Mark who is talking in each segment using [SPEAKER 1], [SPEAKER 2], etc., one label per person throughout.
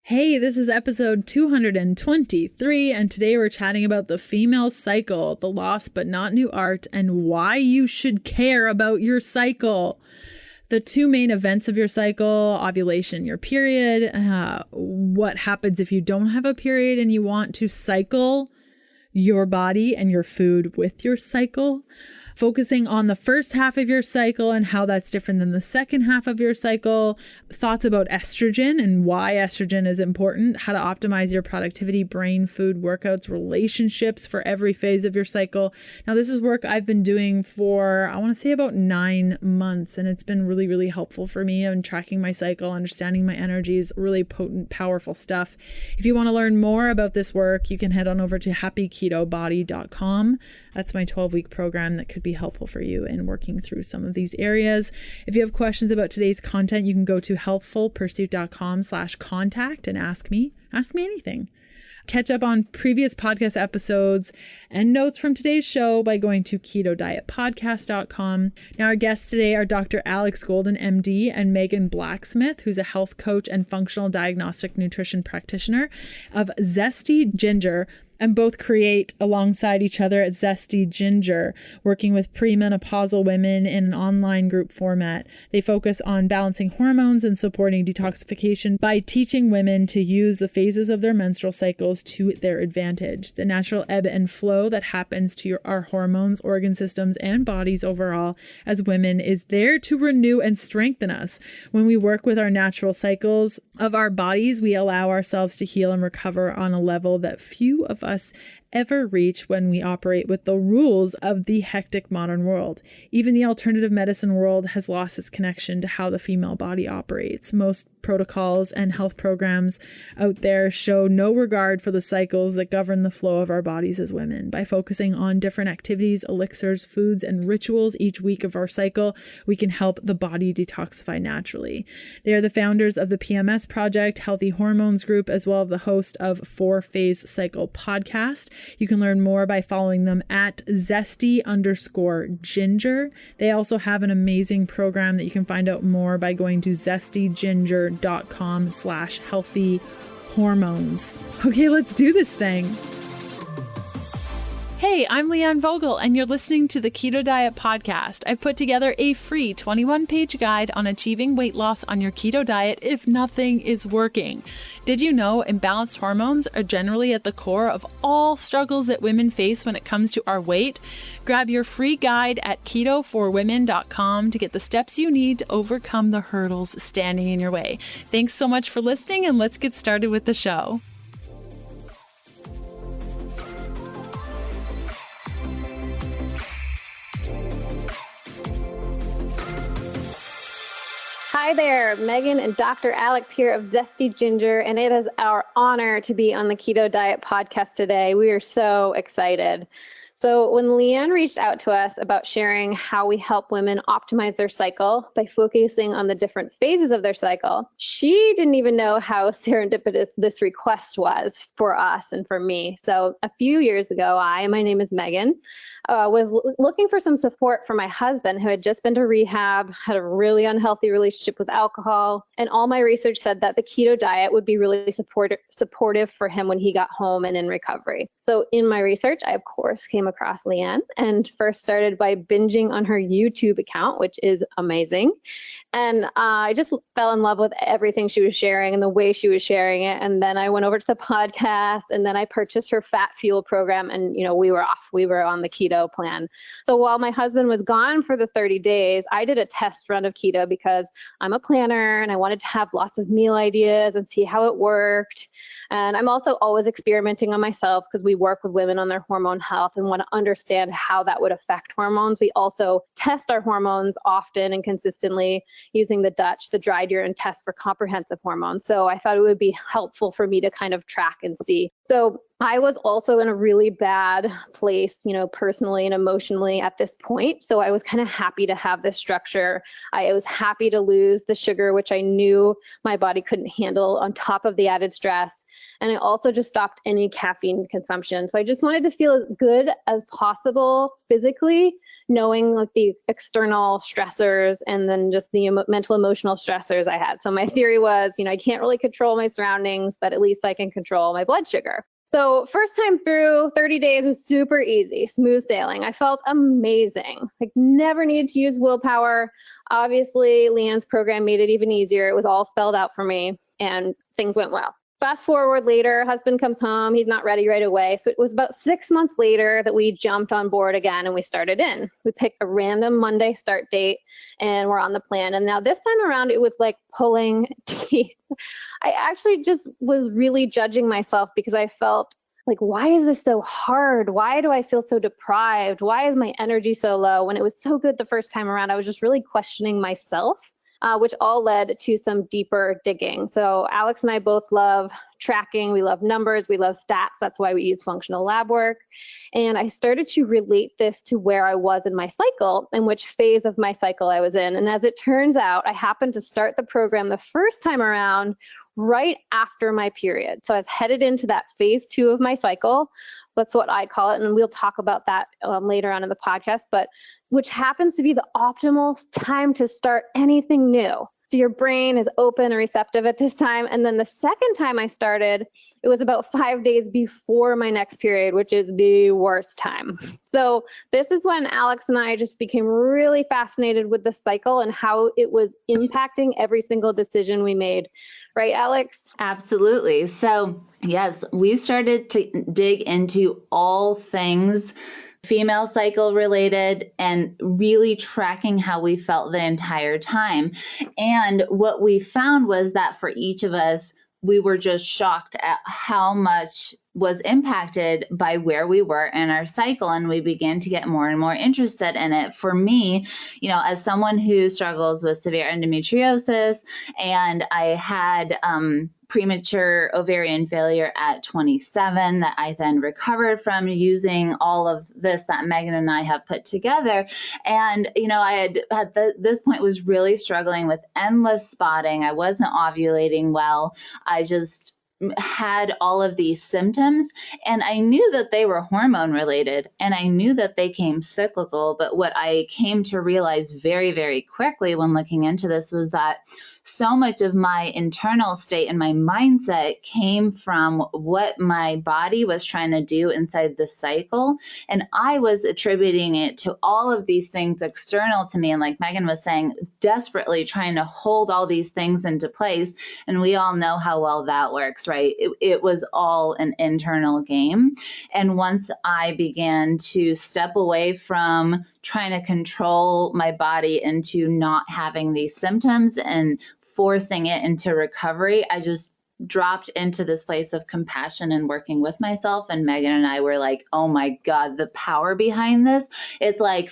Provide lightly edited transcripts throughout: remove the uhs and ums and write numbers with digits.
[SPEAKER 1] Hey, this is episode 223, and today we're chatting about the female cycle, the lost but not new art, and why you should care about your cycle. The two main events of your cycle: ovulation, your period, what happens if you don't have a period and you want to cycle your body and your food with your cycle. Focusing on the first half of your cycle and how that's different than the second half of your cycle, thoughts about estrogen and why estrogen is important, how to optimize your productivity, brain, food, workouts, relationships for every phase of your cycle. Now, this is work I've been doing for, I want to say, about 9 months, and it's been really, really helpful for me in tracking my cycle, understanding my energies, really potent, powerful stuff. If you want to learn more about this work, you can head on over to happyketobody.com. That's my 12-week program that could be helpful for you in working through some of these areas. If you have questions about today's content, you can go to healthfulpursuit.com/contact and ask me anything. Catch up on previous podcast episodes and notes from today's show by going to ketodietpodcast.com. Now, our guests today are Dr. Alex Golden, MD, and Megan Blacksmith, who's a health coach and functional diagnostic nutrition practitioner of Zesty Ginger, and both create alongside each other at Zesty Ginger, working with premenopausal women in an online group format. They focus on balancing hormones and supporting detoxification by teaching women to use the phases of their menstrual cycles to their advantage. The natural ebb and flow that happens to our hormones, organ systems, and bodies overall as women is there to renew and strengthen us. When we work with our natural cycles of our bodies, we allow ourselves to heal and recover on a level that few of us ever reach when we operate with the rules of the hectic modern world. Even the alternative medicine world has lost its connection to how the female body operates. Most protocols and health programs out there show no regard for the cycles that govern the flow of our bodies as women. By focusing on different activities, elixirs, foods, and rituals each week of our cycle, we can help the body detoxify naturally. They are the founders of the PMS Project, Healthy Hormones Group, as well as the host of 4-Phase Cycle podcast. You can learn more by following them at Zesty_Ginger. They also have an amazing program that you can find out more by going to zestyginger.com/healthy hormones. Okay, let's do this thing. Hey, I'm Leanne Vogel, and you're listening to the Keto Diet Podcast. I've put together a free 21-page guide on achieving weight loss on your keto diet if nothing is working. Did you know imbalanced hormones are generally at the core of all struggles that women face when it comes to our weight? Grab your free guide at ketoforwomen.com to get the steps you need to overcome the hurdles standing in your way. Thanks so much for listening, and let's get started with the show.
[SPEAKER 2] Hi there, Megan and Dr. Alex here of Zesty Ginger, and it is our honor to be on the Keto Diet Podcast today. We are so excited. So when Leanne reached out to us about sharing how we help women optimize their cycle by focusing on the different phases of their cycle, she didn't even know how serendipitous this request was for us and for me. So a few years ago, my name is Megan, was looking for some support for my husband who had just been to rehab, had a really unhealthy relationship with alcohol, and all my research said that the keto diet would be really supportive for him when he got home and in recovery. So in my research, I of course came across Leanne and first started by binging on her YouTube account, which is amazing. And I just fell in love with everything she was sharing and the way she was sharing it. And then I went over to the podcast, and then I purchased her Fat Fuel program, and we were off. We were on the keto plan. So while my husband was gone for the 30 days, I did a test run of keto because I'm a planner and I wanted to have lots of meal ideas and see how it worked. And I'm also always experimenting on myself because we work with women on their hormone health and want to understand how that would affect hormones. We also test our hormones often and consistently using the dried urine test for comprehensive hormones. So I thought it would be helpful for me to kind of track and see So I was also in a really bad place, personally and emotionally at this point. So I was kind of happy to have this structure. I was happy to lose the sugar, which I knew my body couldn't handle on top of the added stress. And I also just stopped any caffeine consumption. So I just wanted to feel as good as possible physically, knowing like the external stressors and then just the mental emotional stressors I had. So my theory was, I can't really control my surroundings, but at least I can control my blood sugar. So first time through, 30 days was super easy, smooth sailing. I felt amazing. Like never needed to use willpower. Obviously, Leanne's program made it even easier. It was all spelled out for me and things went well. Fast forward later, husband comes home. He's not ready right away. So it was about 6 months later that we jumped on board again and we started in. We picked a random Monday start date and we're on the plan. And now this time around, it was like pulling teeth. I actually just was really judging myself because I felt like, why is this so hard? Why do I feel so deprived? Why is my energy so low? When it was so good the first time around, I was just really questioning myself. Which all led to some deeper digging. So Alex and I both love tracking. We love numbers. We love stats. That's why we use functional lab work. And I started to relate this to where I was in my cycle and which phase of my cycle I was in. And as it turns out, I happened to start the program the first time around right after my period. So I was headed into that phase 2 of my cycle. That's what I call it. And we'll talk about that later on in the podcast, but which happens to be the optimal time to start anything new. So your brain is open and receptive at this time. And then the second time I started, it was about 5 days before my next period, which is the worst time. So this is when Alex and I just became really fascinated with the cycle and how it was impacting every single decision we made. Right, Alex?
[SPEAKER 3] Absolutely. So yes, we started to dig into all things female cycle related and really tracking how we felt the entire time. And what we found was that for each of us, we were just shocked at how much was impacted by where we were in our cycle. And we began to get more and more interested in it. For me, as someone who struggles with severe endometriosis, and I had premature ovarian failure at 27 that I then recovered from using all of this that Megan and I have put together. And, I had at this point was really struggling with endless spotting. I wasn't ovulating well. I just had all of these symptoms, and I knew that they were hormone related and I knew that they came cyclical. But what I came to realize very, very quickly when looking into this was that so much of my internal state and my mindset came from what my body was trying to do inside the cycle. And I was attributing it to all of these things external to me. And like Megan was saying, desperately trying to hold all these things into place. And we all know how well that works, right? It was all an internal game. And once I began to step away from trying to control my body into not having these symptoms and forcing it into recovery, I just dropped into this place of compassion and working with myself. And Megan and I were like, oh my God, the power behind this. It's like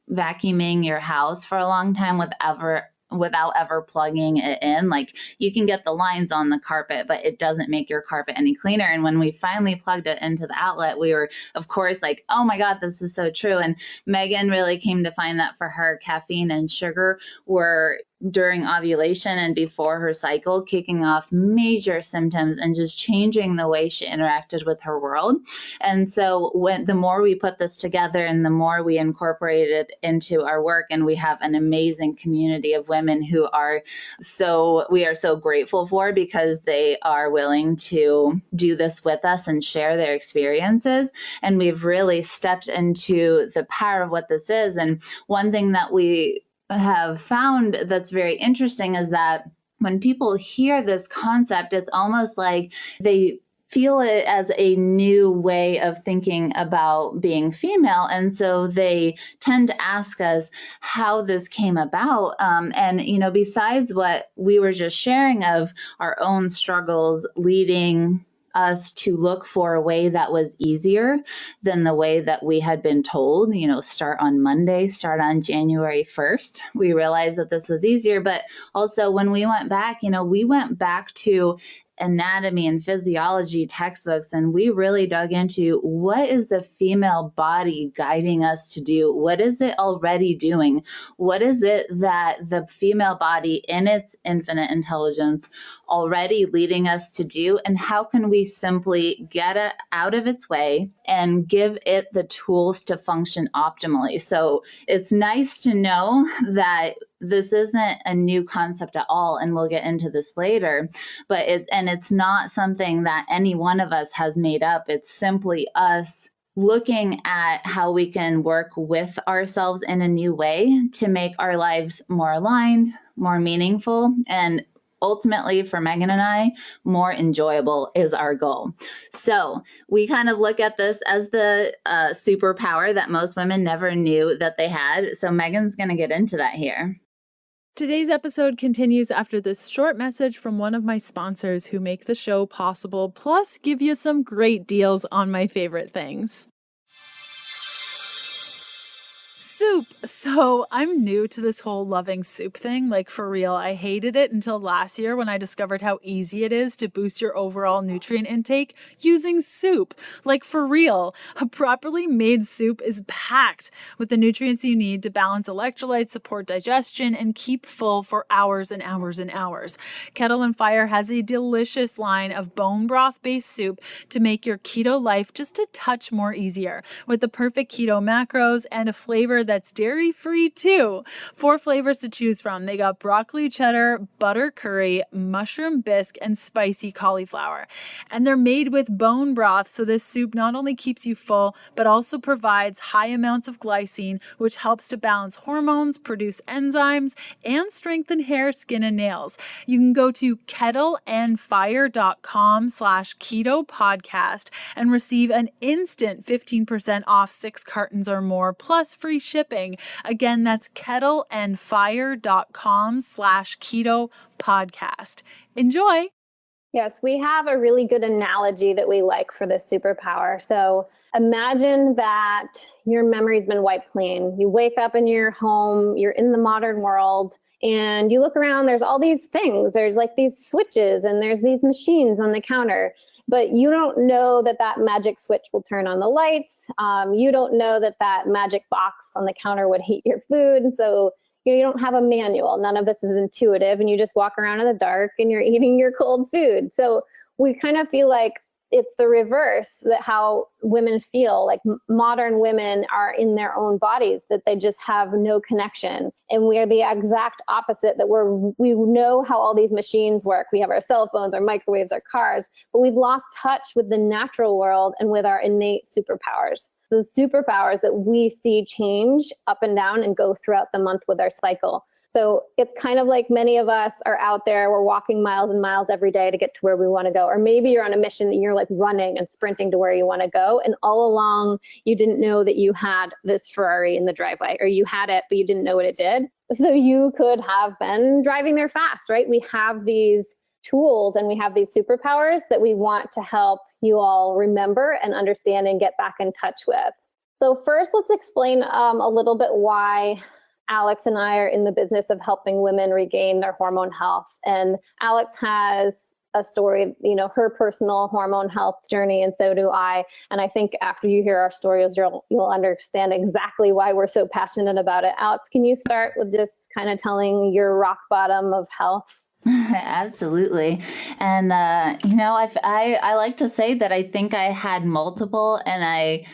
[SPEAKER 3] vacuuming your house for a long time without ever plugging it in. Like you can get the lines on the carpet, but it doesn't make your carpet any cleaner. And when we finally plugged it into the outlet, we were, of course, like, oh my God, this is so true. And Megan really came to find that for her, caffeine and sugar were during ovulation and before her cycle, kicking off major symptoms and just changing the way she interacted with her world. And so the more we put this together and the more we incorporate it into our work, and we have an amazing community of women who we are so grateful for, because they are willing to do this with us and share their experiences. And we've really stepped into the power of what this is. And one thing that we have found that's very interesting is that when people hear this concept, it's almost like they feel it as a new way of thinking about being female. And so they tend to ask us how this came about. And besides what we were just sharing of our own struggles leading us to look for a way that was easier than the way that we had been told, start on Monday, start on January 1st. We realized that this was easier, but also when we went back, we went back to anatomy and physiology textbooks, and we really dug into what is the female body guiding us to do? What is it already doing? What is it that the female body in its infinite intelligence already leading us to do? And how can we simply get it out of its way and give it the tools to function optimally? So it's nice to know that this isn't a new concept at all, and we'll get into this later, but it's not something that any one of us has made up. It's simply us looking at how we can work with ourselves in a new way to make our lives more aligned, more meaningful, and ultimately for Megan and I, more enjoyable is our goal. So we kind of look at this as the superpower that most women never knew that they had. So Megan's going to get into that here.
[SPEAKER 1] Today's episode continues after this short message from one of my sponsors who make the show possible, plus give you some great deals on my favorite things. Soup. So I'm new to this whole loving soup thing. Like, for real, I hated it until last year when I discovered how easy it is to boost your overall nutrient intake using soup. Like, for real, a properly made soup is packed with the nutrients you need to balance electrolytes, support digestion, and keep full for hours and hours and hours. Kettle and Fire has a delicious line of bone broth-based soup to make your keto life just a touch more easier, with the perfect keto macros and a flavor that's dairy-free too. 4 flavors to choose from. They got broccoli cheddar, butter curry, mushroom bisque, and spicy cauliflower. And they're made with bone broth, so this soup not only keeps you full, but also provides high amounts of glycine, which helps to balance hormones, produce enzymes, and strengthen hair, skin, and nails. You can go to kettleandfire.com/keto podcast and receive an instant 15% off 6 cartons or more, plus free shipping. Again, that's kettleandfire.com/keto podcast. Enjoy.
[SPEAKER 2] Yes, we have a really good analogy that we like for this superpower. So imagine that your memory's been wiped clean. You wake up in your home, you're in the modern world, and you look around, there's all these things. There's like these switches and there's these machines on the counter, but you don't know that that magic switch will turn on the lights. You don't know that that magic box on the counter would heat your food. So you don't have a manual. None of this is intuitive, and you just walk around in the dark and you're eating your cold food. So we kind of feel like it's the reverse, that how women feel. Like modern women are in their own bodies, that they just have no connection. And we are the exact opposite, that we know how all these machines work. We have our cell phones, our microwaves, our cars, but we've lost touch with the natural world and with our innate superpowers. The superpowers that we see change up and down and go throughout the month with our cycle. So it's kind of like many of us are out there, we're walking miles and miles every day to get to where we want to go. Or maybe you're on a mission and you're like running and sprinting to where you want to go. And all along, you didn't know that you had this Ferrari in the driveway, or you had it, but you didn't know what it did. So you could have been driving there fast, right? We have these tools and we have these superpowers that we want to help you all remember and understand and get back in touch with. So first, let's explain a little bit why Alex and I are in the business of helping women regain their hormone health. And Alex has a story, her personal hormone health journey, and so do I. And I think after you hear our stories, you'll understand exactly why we're so passionate about it. Alex, can you start with just kind of telling your rock bottom of health?
[SPEAKER 3] Absolutely. And, I like to say that I think I had multiple, and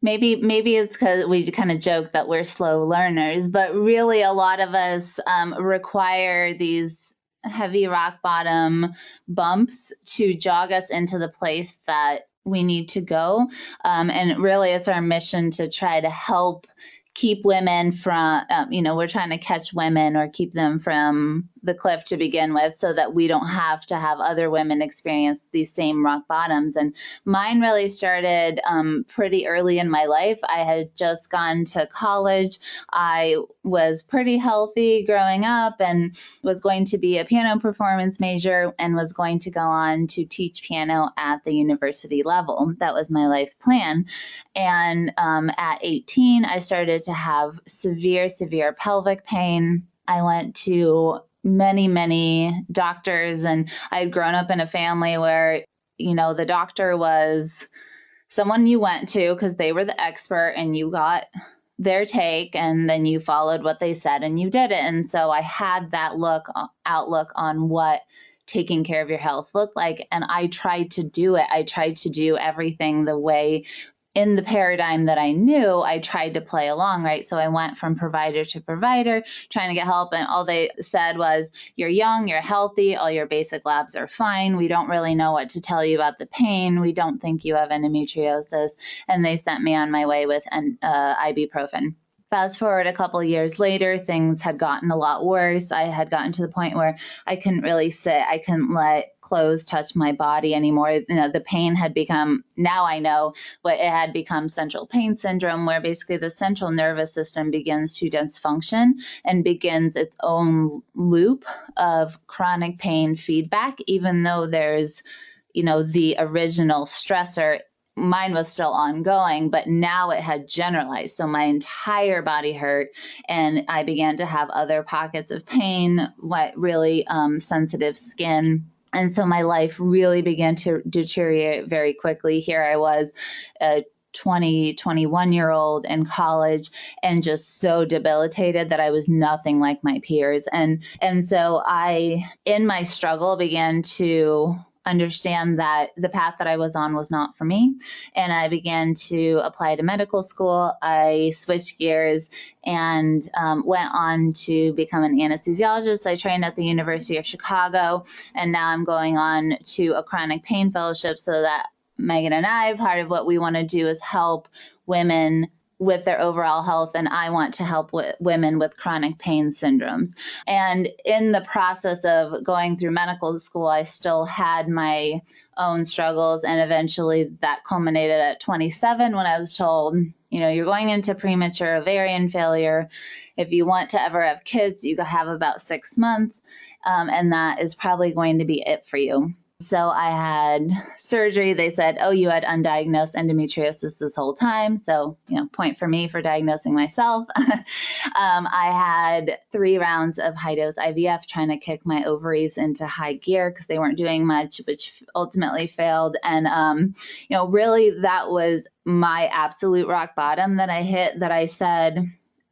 [SPEAKER 3] maybe it's because we kind of joke that we're slow learners, but really a lot of us require these heavy rock bottom bumps to jog us into the place that we need to go. And really it's our mission to try to help keep women from, we're trying to catch women or keep them from the cliff to begin with, so that we don't have to have other women experience these same rock bottoms. And mine really started pretty early in my life. I had just gone to college. I was pretty healthy growing up and was going to be a piano performance major and was going to go on to teach piano at the university level. That was my life plan. And at 18, I started to have severe pelvic pain. I went to many, many doctors. And I had grown up in a family where, the doctor was someone you went to because they were the expert and you got their take and then you followed what they said and you did it. And so I had that outlook on what taking care of your health looked like. And I tried to do it. I tried to do everything the way in the paradigm that I knew. I tried to play along, right? So I went from provider to provider trying to get help. And all they said was, you're young, you're healthy, all your basic labs are fine. We don't really know what to tell you about the pain. We don't think you have endometriosis. And they sent me on my way with ibuprofen. Fast forward a couple of years later, things had gotten a lot worse. I had gotten to the point where I couldn't really sit. I couldn't let clothes touch my body anymore. The pain had become, now I know what it had become, central pain syndrome, where basically the central nervous system begins to dysfunction and begins its own loop of chronic pain feedback, even though there's, the original stressor. Mine was still ongoing, but now it had generalized. So my entire body hurt and I began to have other pockets of pain, really sensitive skin. And so my life really began to deteriorate very quickly. Here I was, a 21-year-old in college and just so debilitated that I was nothing like my peers. And so I, in my struggle, began to understand that the path that I was on was not for me. And I began to apply to medical school. I switched gears and went on to become an anesthesiologist. I trained at the University of Chicago, and now I'm going on to a chronic pain fellowship so that Megan and I, part of what we want to do is help women with their overall health, and I want to help women with chronic pain syndromes. And in the process of going through medical school, I still had my own struggles, and eventually that culminated at 27 when I was told, you're going into premature ovarian failure. If you want to ever have kids, you have about 6 months, and that is probably going to be it for you. So I had surgery. They said, you had undiagnosed endometriosis this whole time. So, point for me for diagnosing myself. I had 3 rounds of high-dose IVF trying to kick my ovaries into high gear because they weren't doing much, which ultimately failed. And, really that was my absolute rock bottom that I hit, that I said,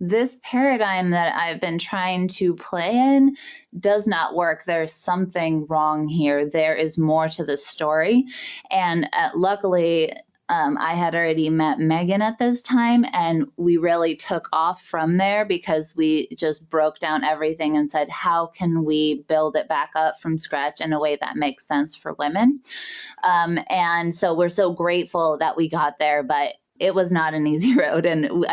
[SPEAKER 3] this paradigm that I've been trying to play in does not work. There's something wrong here. There is more to the story. And luckily, I had already met Megan at this time, and we really took off from there because we just broke down everything and said, how can we build it back up from scratch in a way that makes sense for women? And so we're so grateful that we got there, but it was not an easy road. And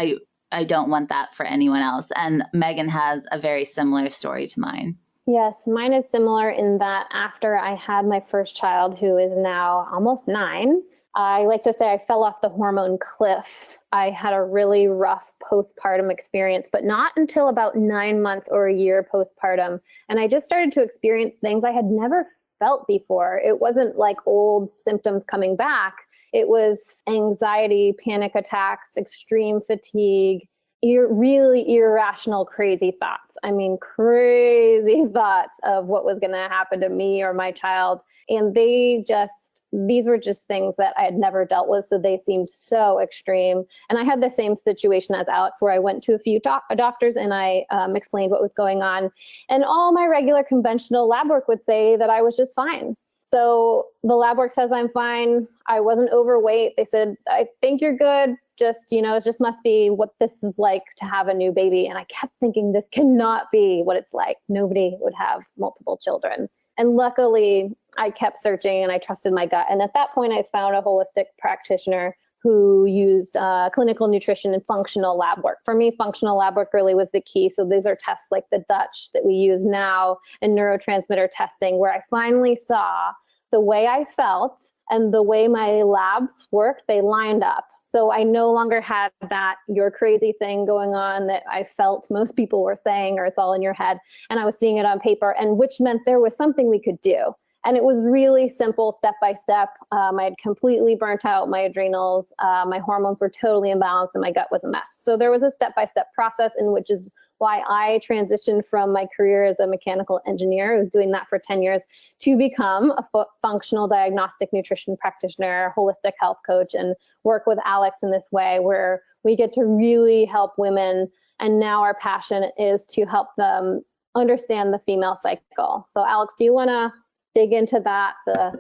[SPEAKER 3] I don't want that for anyone else. And Megan has a very similar story to mine.
[SPEAKER 2] Yes, mine is similar in that after I had my first child, who is now almost 9, I like to say I fell off the hormone cliff. I had a really rough postpartum experience, but not until about 9 months or a year postpartum. And I just started to experience things I had never felt before. It wasn't like old symptoms coming back. It was anxiety, panic attacks, extreme fatigue, really irrational, crazy thoughts. I mean, crazy thoughts of what was going to happen to me or my child. And these were just things that I had never dealt with. So they seemed so extreme. And I had the same situation as Alex, where I went to a few doctors and I explained what was going on. And all my regular conventional lab work would say that I was just fine. So the lab work says I'm fine. I wasn't overweight. They said, I think you're good. Just, it just must be what this is like to have a new baby. And I kept thinking, this cannot be what it's like. Nobody would have multiple children. And luckily, I kept searching and I trusted my gut. And at that point, I found a holistic practitioner who used clinical nutrition and functional lab work. For me, functional lab work really was the key. So these are tests like the Dutch that we use now and neurotransmitter testing, where I finally saw the way I felt and the way my labs worked, they lined up. So I no longer had that you're crazy thing going on that I felt most people were saying, or it's all in your head. And I was seeing it on paper, and which meant there was something we could do. And it was really simple, step by step. I had completely burnt out my adrenals. My hormones were totally imbalanced and my gut was a mess. So there was a step-by-step process, in which is why I transitioned from my career as a mechanical engineer, I was doing that for 10 years, to become a functional diagnostic nutrition practitioner, holistic health coach, and work with Alex in this way where we get to really help women. And now our passion is to help them understand the female cycle. So Alex, do you want to dig into that, the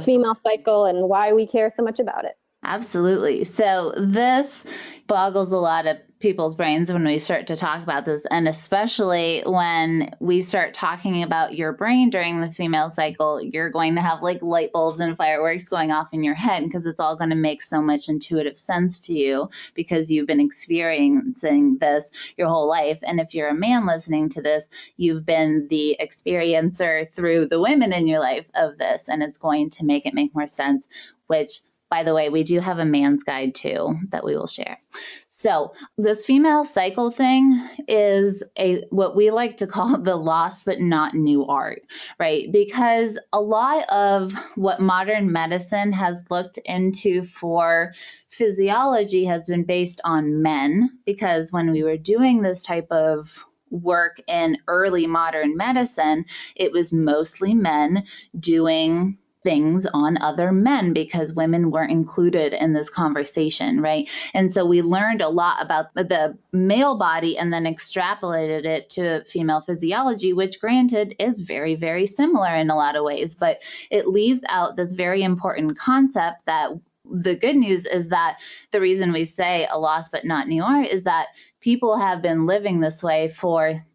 [SPEAKER 2] female cycle and why we care so much about it?
[SPEAKER 3] Absolutely. So this boggles a lot of people's brains when we start to talk about this, and especially when we start talking about your brain during the female cycle, you're going to have like light bulbs and fireworks going off in your head because it's all going to make so much intuitive sense to you because you've been experiencing this your whole life. And if you're a man listening to this, you've been the experiencer through the women in your life of this, and it's going to make it make more sense, which, by the way, we do have a man's guide too that we will share. So this female cycle thing is what we like to call the lost but not new art, right? Because a lot of what modern medicine has looked into for physiology has been based on men, because when we were doing this type of work in early modern medicine, it was mostly men doing things on other men because women weren't included in this conversation, right? And so we learned a lot about the male body and then extrapolated it to female physiology, which granted is very, very similar in a lot of ways, but it leaves out this very important concept that the good news is that the reason we say a lost but not new art is that people have been living this way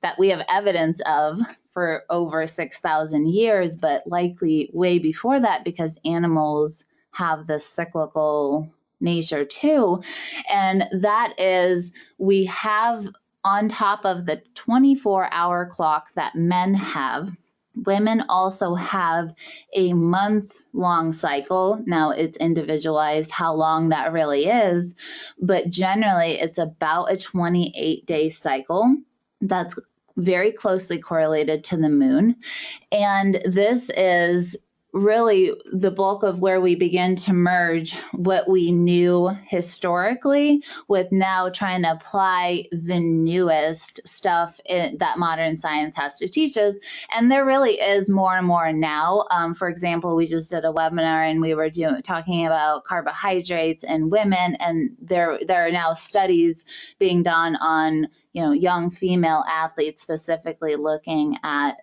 [SPEAKER 3] that we have evidence of for over 6,000 years, but likely way before that because animals have this cyclical nature too. And that is, we have on top of the 24-hour clock that men have, women also have a month-long cycle. Now it's individualized how long that really is, but generally it's about a 28-day cycle. That's very closely correlated to the moon. And this is really the bulk of where we begin to merge what we knew historically with now trying to apply the newest stuff that modern science has to teach us. And there really is more and more now. For example, we just did a webinar and we were talking about carbohydrates in women, and there are now studies being done on young female athletes, specifically looking at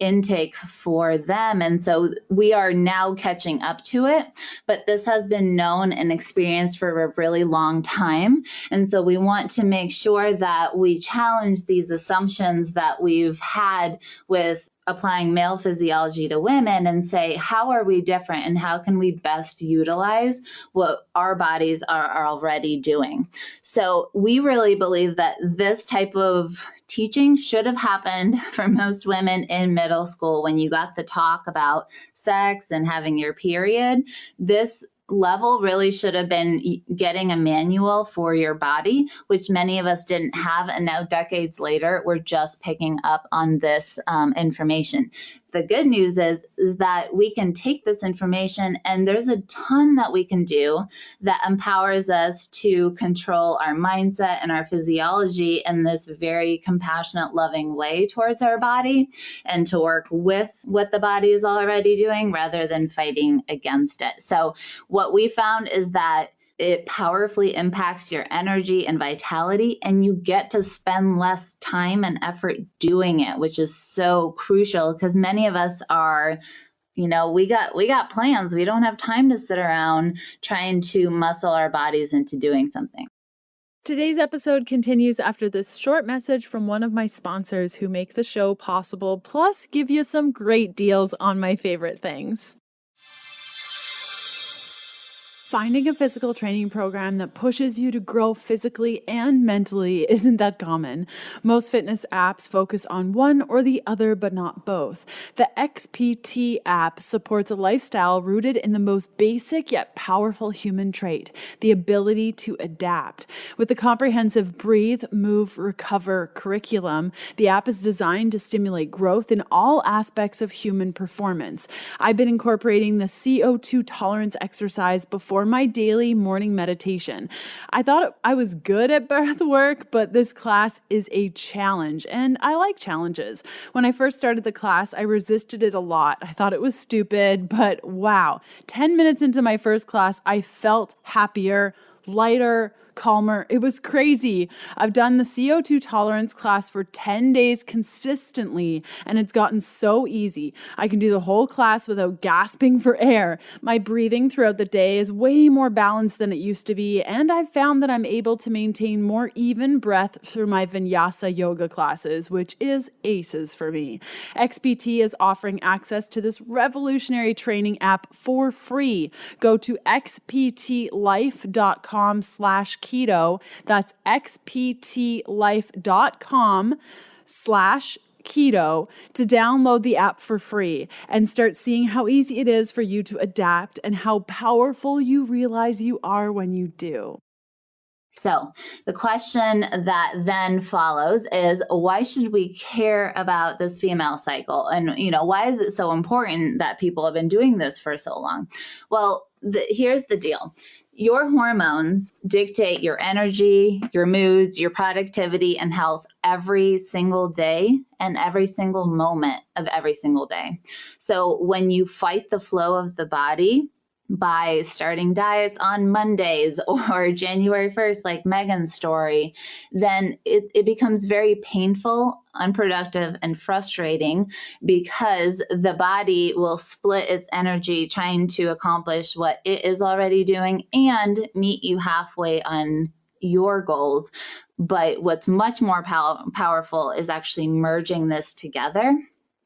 [SPEAKER 3] intake for them. And so we are now catching up to it, but this has been known and experienced for a really long time. And so we want to make sure that we challenge these assumptions that we've had with applying male physiology to women and say, how are we different and how can we best utilize what our bodies are already doing? So we really believe that this type of teaching should have happened for most women in middle school when you got the talk about sex and having your period. This level really should have been getting a manual for your body, which many of us didn't have. And now decades later, we're just picking up on this information. The good news is that we can take this information and there's a ton that we can do that empowers us to control our mindset and our physiology in this very compassionate, loving way towards our body and to work with what the body is already doing rather than fighting against it. So what we found is that it powerfully impacts your energy and vitality, and you get to spend less time and effort doing it, which is so crucial because many of us are, we got plans. We don't have time to sit around trying to muscle our bodies into doing something.
[SPEAKER 1] Today's episode continues after this short message from one of my sponsors who make the show possible, plus give you some great deals on my favorite things. Finding a physical training program that pushes you to grow physically and mentally isn't that common. Most fitness apps focus on one or the other, but not both. The XPT app supports a lifestyle rooted in the most basic yet powerful human trait, the ability to adapt. With the comprehensive Breathe, Move, Recover curriculum, the app is designed to stimulate growth in all aspects of human performance. I've been incorporating the CO2 tolerance exercise before my daily morning meditation. I thought I was good at breath work, but this class is a challenge, and I like challenges. When I first started the class, I resisted it a lot. I thought it was stupid, but wow, 10 minutes into my first class, I felt happier, lighter, calmer. It was crazy. I've done the CO2 tolerance class for 10 days consistently, and it's gotten so easy. I can do the whole class without gasping for air. My breathing throughout the day is way more balanced than it used to be, and I've found that I'm able to maintain more even breath through my vinyasa yoga classes, which is aces for me. XPT is offering access to this revolutionary training app for free. Go to xptlife.com/keto. That's xptlife.com/keto to download the app for free and start seeing how easy it is for you to adapt and how powerful you realize you are when you do.
[SPEAKER 3] So the question that then follows is, why should we care about this female cycle? And, why is it so important that people have been doing this for so long? Well, here's the deal. Your hormones dictate your energy, your moods, your productivity, and health every single day and every single moment of every single day. So when you fight the flow of the body by starting diets on Mondays or January 1st, like Megan's story, then it becomes very painful, unproductive, and frustrating because the body will split its energy trying to accomplish what it is already doing and meet you halfway on your goals. But what's much more powerful is actually merging this together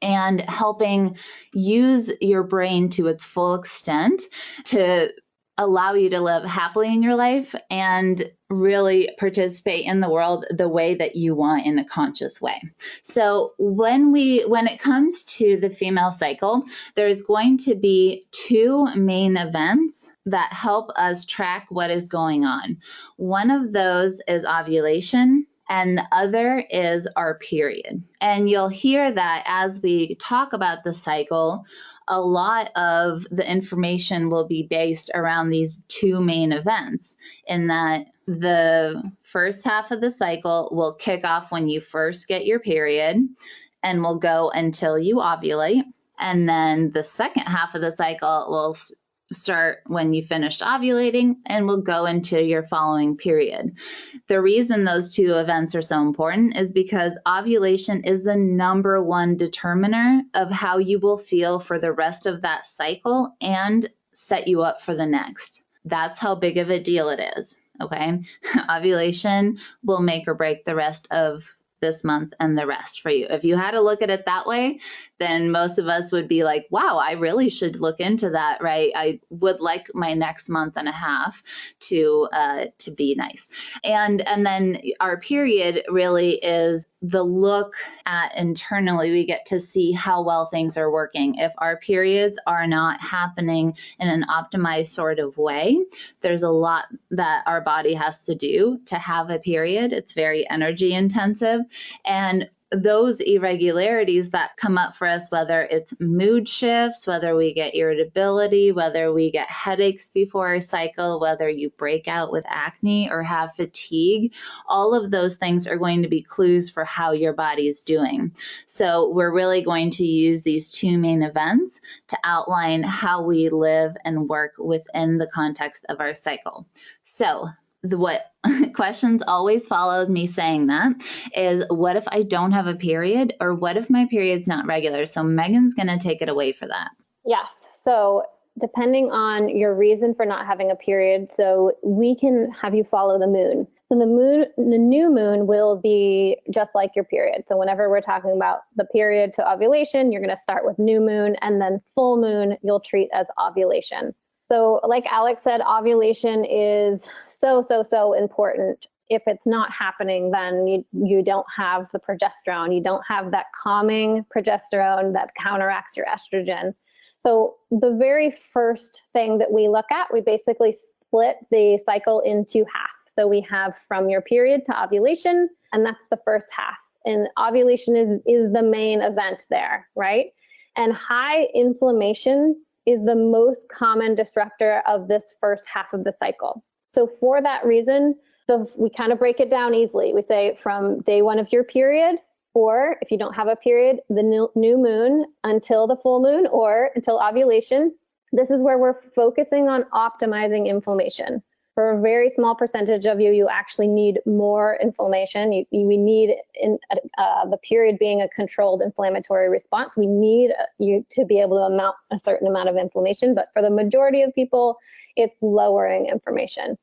[SPEAKER 3] and helping use your brain to its full extent to allow you to live happily in your life and really participate in the world the way that you want in a conscious way. So when it comes to the female cycle, there's going to be two main events that help us track what is going on. One of those is ovulation, and the other is our period. And you'll hear that as we talk about the cycle, a lot of the information will be based around these two main events, in that the first half of the cycle will kick off when you first get your period and will go until you ovulate. And then the second half of the cycle will start when you finished ovulating and will go into your following period. The reason those two events are so important is because ovulation is the number one determiner of how you will feel for the rest of that cycle and set you up for the next. That's how big of a deal it is. Okay. Ovulation will make or break the rest of this month and the rest for you. If you had to look at it that way, then most of us would be like, wow, I really should look into that, right? I would like my next month and a half to be nice. And then our period really is the look at internally. We get to see how well things are working. If our periods are not happening in an optimized sort of way, there's a lot that our body has to do to have a period. It's very energy intensive. And those irregularities that come up for us, whether it's mood shifts, whether we get irritability, whether we get headaches before our cycle, whether you break out with acne or have fatigue, all of those things are going to be clues for how your body is doing. So we're really going to use these two main events to outline how we live and work within the context of our cycle. So what questions always followed me saying that is, what if I don't have a period, or what if my period's not regular? So Megan's going to take it away for that.
[SPEAKER 2] Yes. So depending on your reason for not having a period, so we can have you follow the moon. So the new moon will be just like your period. So whenever we're talking about the period to ovulation, you're going to start with new moon, and then full moon you'll treat as ovulation. So like Alex said, ovulation is so important. If it's not happening, then you don't have the progesterone. You don't have that calming progesterone that counteracts your estrogen. So the very first thing that we look at, we basically split the cycle into half. So we have from your period to ovulation, and that's the first half. And ovulation is the main event there, right? And high inflammation is the most common disruptor of this first half of the cycle. So for that reason, we kind of break it down easily. We say from day one of your period, or if you don't have a period, the new moon until the full moon or until ovulation. This is where we're focusing on optimizing inflammation. For a very small percentage of you, you actually need more inflammation. We need the period being a controlled inflammatory response. We need you to be able to mount a certain amount of inflammation. But for the majority of people, it's lowering inflammation.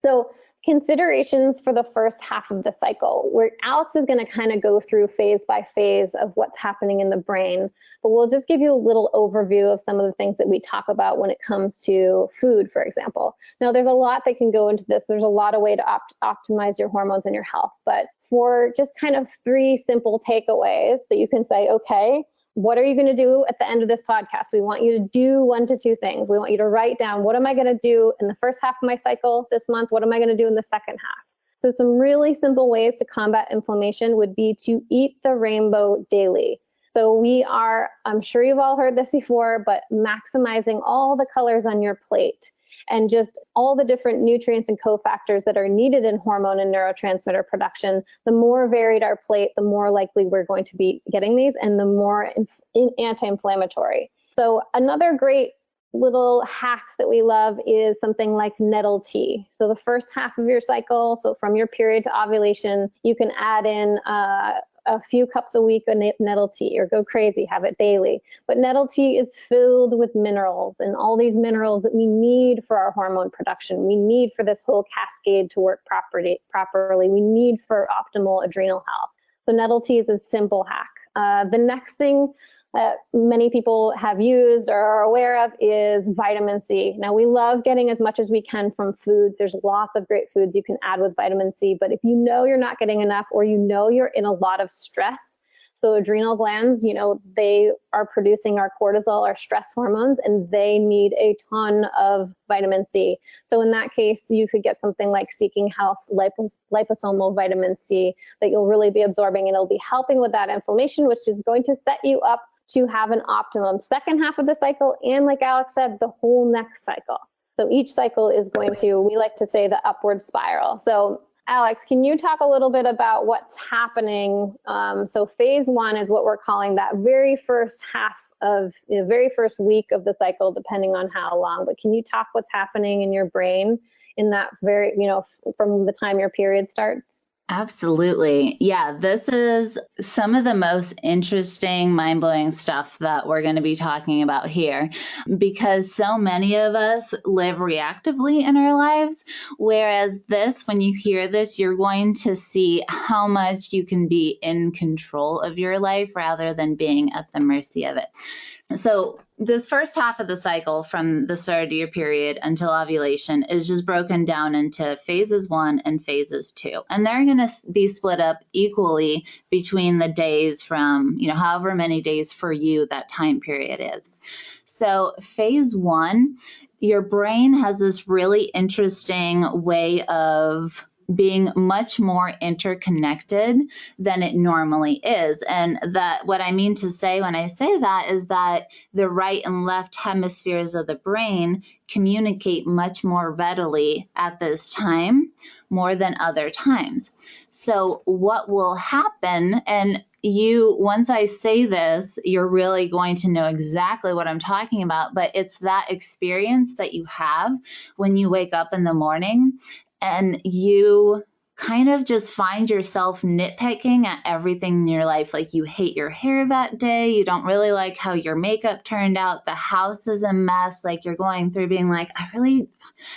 [SPEAKER 2] So considerations for the first half of the cycle, where Alex is going to kind of go through phase by phase of what's happening in the brain, but we'll just give you a little overview of some of the things that we talk about when it comes to food, for example. Now, there's a lot that can go into this. There's a lot of way to optimize your hormones and your health, but for just kind of 3 simple takeaways that you can say, okay, what are you going to do at the end of this podcast? We want you to do 1 to 2 things. We want you to write down, what am I going to do in the first half of my cycle this month? What am I going to do in the second half? So some really simple ways to combat inflammation would be to eat the rainbow daily. So we are, I'm sure you've all heard this before, but maximizing all the colors on your plate and just all the different nutrients and cofactors that are needed in hormone and neurotransmitter production. The more varied our plate, the more likely we're going to be getting these and the more anti-inflammatory. So another great little hack that we love is something like nettle tea. So the first half of your cycle, so from your period to ovulation, you can add in a few cups a week of nettle tea, or go crazy, have it daily. But nettle tea is filled with minerals, and all these minerals that we need for our hormone production. We need for this whole cascade to work properly. We need for optimal adrenal health. So nettle tea is a simple hack. The next thing that many people have used or are aware of is vitamin C. Now, we love getting as much as we can from foods. There's lots of great foods you can add with vitamin C, but if you know you're not getting enough, or you know you're in a lot of stress, so adrenal glands, they are producing our cortisol, our stress hormones, and they need a ton of vitamin C. So in that case, you could get something like Seeking Health's liposomal vitamin C that you'll really be absorbing, and it'll be helping with that inflammation, which is going to set you up to have an optimum second half of the cycle, and like Alex said, the whole next cycle. So each cycle is going to, we like to say, the upward spiral. So Alex, can you talk a little bit about what's happening? So phase 1 is what we're calling that very first half of the very first week of the cycle, depending on how long. But can you talk what's happening in your brain in that very, from the time your period starts?
[SPEAKER 3] Absolutely. Yeah, this is some of the most interesting, mind-blowing stuff that we're going to be talking about here, because so many of us live reactively in our lives, whereas this, when you hear this, you're going to see how much you can be in control of your life rather than being at the mercy of it. So this first half of the cycle, from the start of your period until ovulation, is just broken down into phases 1 and phases 2. And they're going to be split up equally between the days from, however many days for you that time period is. So phase 1, your brain has this really interesting way of being much more interconnected than it normally is. And that, what I mean to say when I say that, is that the right and left hemispheres of the brain communicate much more readily at this time, more than other times. So what will happen, and once I say this, you're really going to know exactly what I'm talking about, but it's that experience that you have when you wake up in the morning and you kind of just find yourself nitpicking at everything in your life. Like, you hate your hair that day. You don't really like how your makeup turned out. The house is a mess. Like, you're going through being like, I really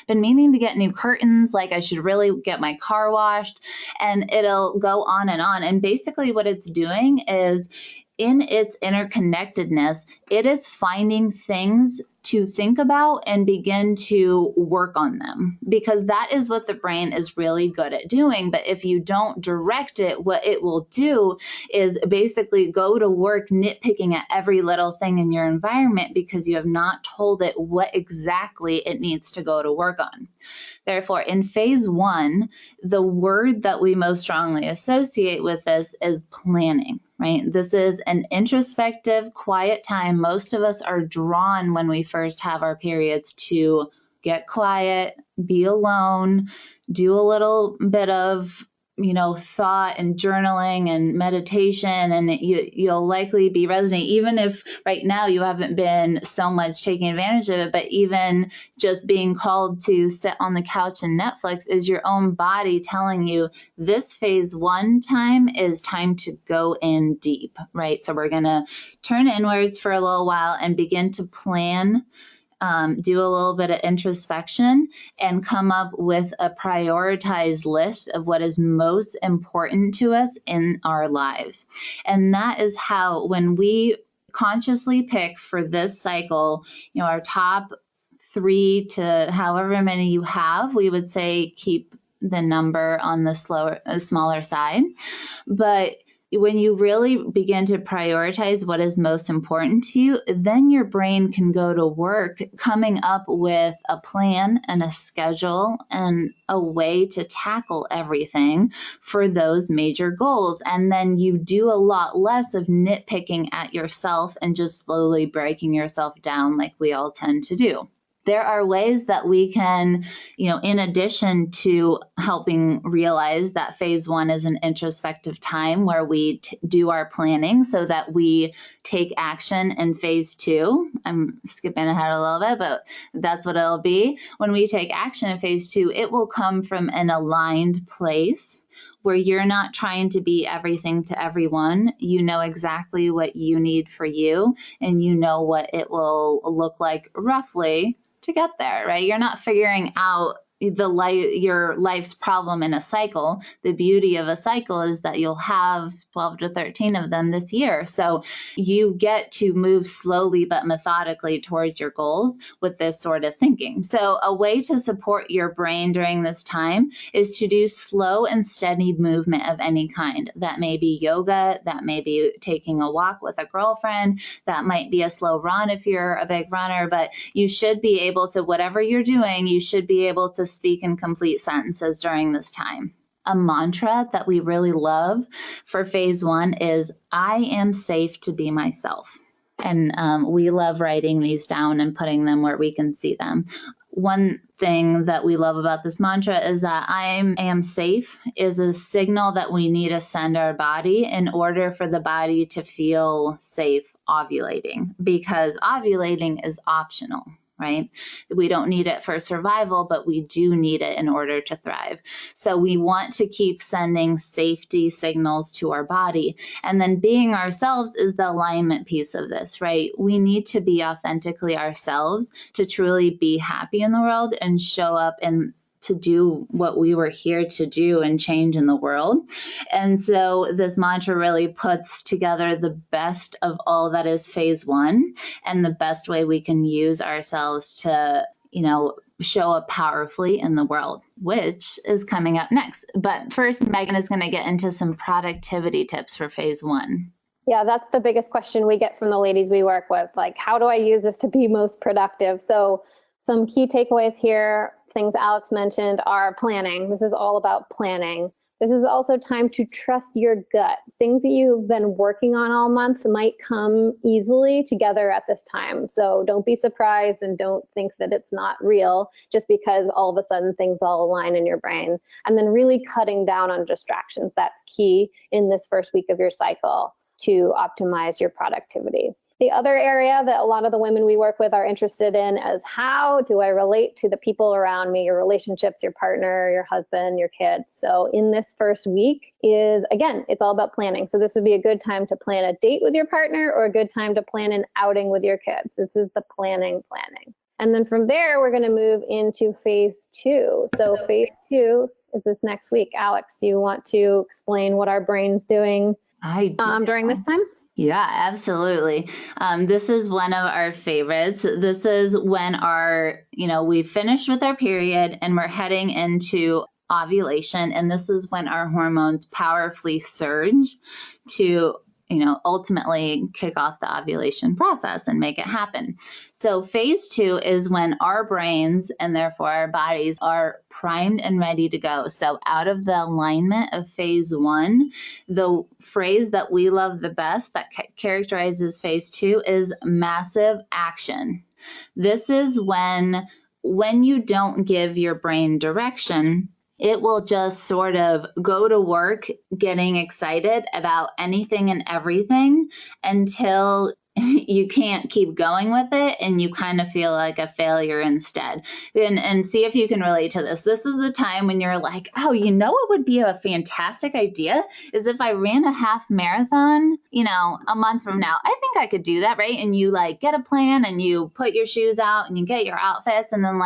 [SPEAKER 3] been meaning to get new curtains. Like, I should really get my car washed. And it'll go on. And basically what it's doing is in its interconnectedness, it is finding things to think about and begin to work on them, because that is what the brain is really good at doing. But if you don't direct it, what it will do is basically go to work nitpicking at every little thing in your environment because you have not told it what exactly it needs to go to work on. Therefore, in phase 1, the word that we most strongly associate with this is planning, right? This is an introspective, quiet time. Most of us are drawn when we first have our periods to get quiet, be alone, do a little bit of thought and journaling and meditation, and you'll likely be resonating, even if right now you haven't been so much taking advantage of it, but even just being called to sit on the couch and Netflix is your own body telling you this phase 1 time is time to go in deep, right? So we're going to turn inwards for a little while and begin to plan, do a little bit of introspection, and come up with a prioritized list of what is most important to us in our lives. And that is how, when we consciously pick for this cycle, our top 3 to however many you have, we would say keep the number on the smaller side. But when you really begin to prioritize what is most important to you, then your brain can go to work coming up with a plan and a schedule and a way to tackle everything for those major goals. And then you do a lot less of nitpicking at yourself and just slowly breaking yourself down like we all tend to do. There are ways that we can, in addition to helping realize that phase 1 is an introspective time where we do our planning so that we take action in phase 2. I'm skipping ahead a little bit, but that's what it'll be. When we take action in phase 2, it will come from an aligned place where you're not trying to be everything to everyone. You know exactly what you need for you, and you know what it will look like roughly to get there, right? You're not figuring out your life's problem in a cycle. The beauty of a cycle is that you'll have 12 to 13 of them this year. So you get to move slowly but methodically towards your goals with this sort of thinking. So a way to support your brain during this time is to do slow and steady movement of any kind. That may be yoga, that may be taking a walk with a girlfriend, that might be a slow run if you're a big runner, but you should be able to, whatever you're doing, you should be able to speak in complete sentences during this time. A mantra that we really love for phase 1 is, I am safe to be myself. And we love writing these down and putting them where we can see them. One thing that we love about this mantra is that I am safe is a signal that we need to send our body in order for the body to feel safe ovulating, because ovulating is optional. Right? We don't need it for survival, but we do need it in order to thrive. So we want to keep sending safety signals to our body. And then being ourselves is the alignment piece of this, right? We need to be authentically ourselves to truly be happy in the world and show up and to do what we were here to do and change in the world. And so this mantra really puts together the best of all that is phase 1 and the best way we can use ourselves to, show up powerfully in the world, which is coming up next. But first, Megan is going to get into some productivity tips for phase 1.
[SPEAKER 2] Yeah, that's the biggest question we get from the ladies we work with. Like, how do I use this to be most productive? So some key takeaways here. Things Alex mentioned are planning. This is all about planning. This is also time to trust your gut. Things that you've been working on all month might come easily together at this time. So don't be surprised and don't think that it's not real just because all of a sudden things all align in your brain. And then really cutting down on distractions. That's key in this first week of your cycle to optimize your productivity. The other area that a lot of the women we work with are interested in is, how do I relate to the people around me, your relationships, your partner, your husband, your kids? So in this first week is, again, it's all about planning. So this would be a good time to plan a date with your partner or a good time to plan an outing with your kids. This is the planning. And then from there, we're going to move into phase 2. So phase 2 is this next week. Alex, do you want to explain what our brain's doing during this time?
[SPEAKER 3] Yeah, absolutely. This is one of our favorites. This is when we finished with our period and we're heading into ovulation. And this is when our hormones powerfully surge to, ultimately kick off the ovulation process and make it happen. So phase 2 is when our brains and therefore our bodies are primed and ready to go. So out of the alignment of phase 1, the phrase that we love the best that characterizes phase 2 is massive action. This is when you don't give your brain direction, it will just sort of go to work getting excited about anything and everything until you can't keep going with it and you kind of feel like a failure instead. And see if you can relate to this. This is the time when you're like, oh, what would be a fantastic idea is if I ran a half marathon, a month from now. I think I could do that, right? And you get a plan and you put your shoes out and you get your outfits and then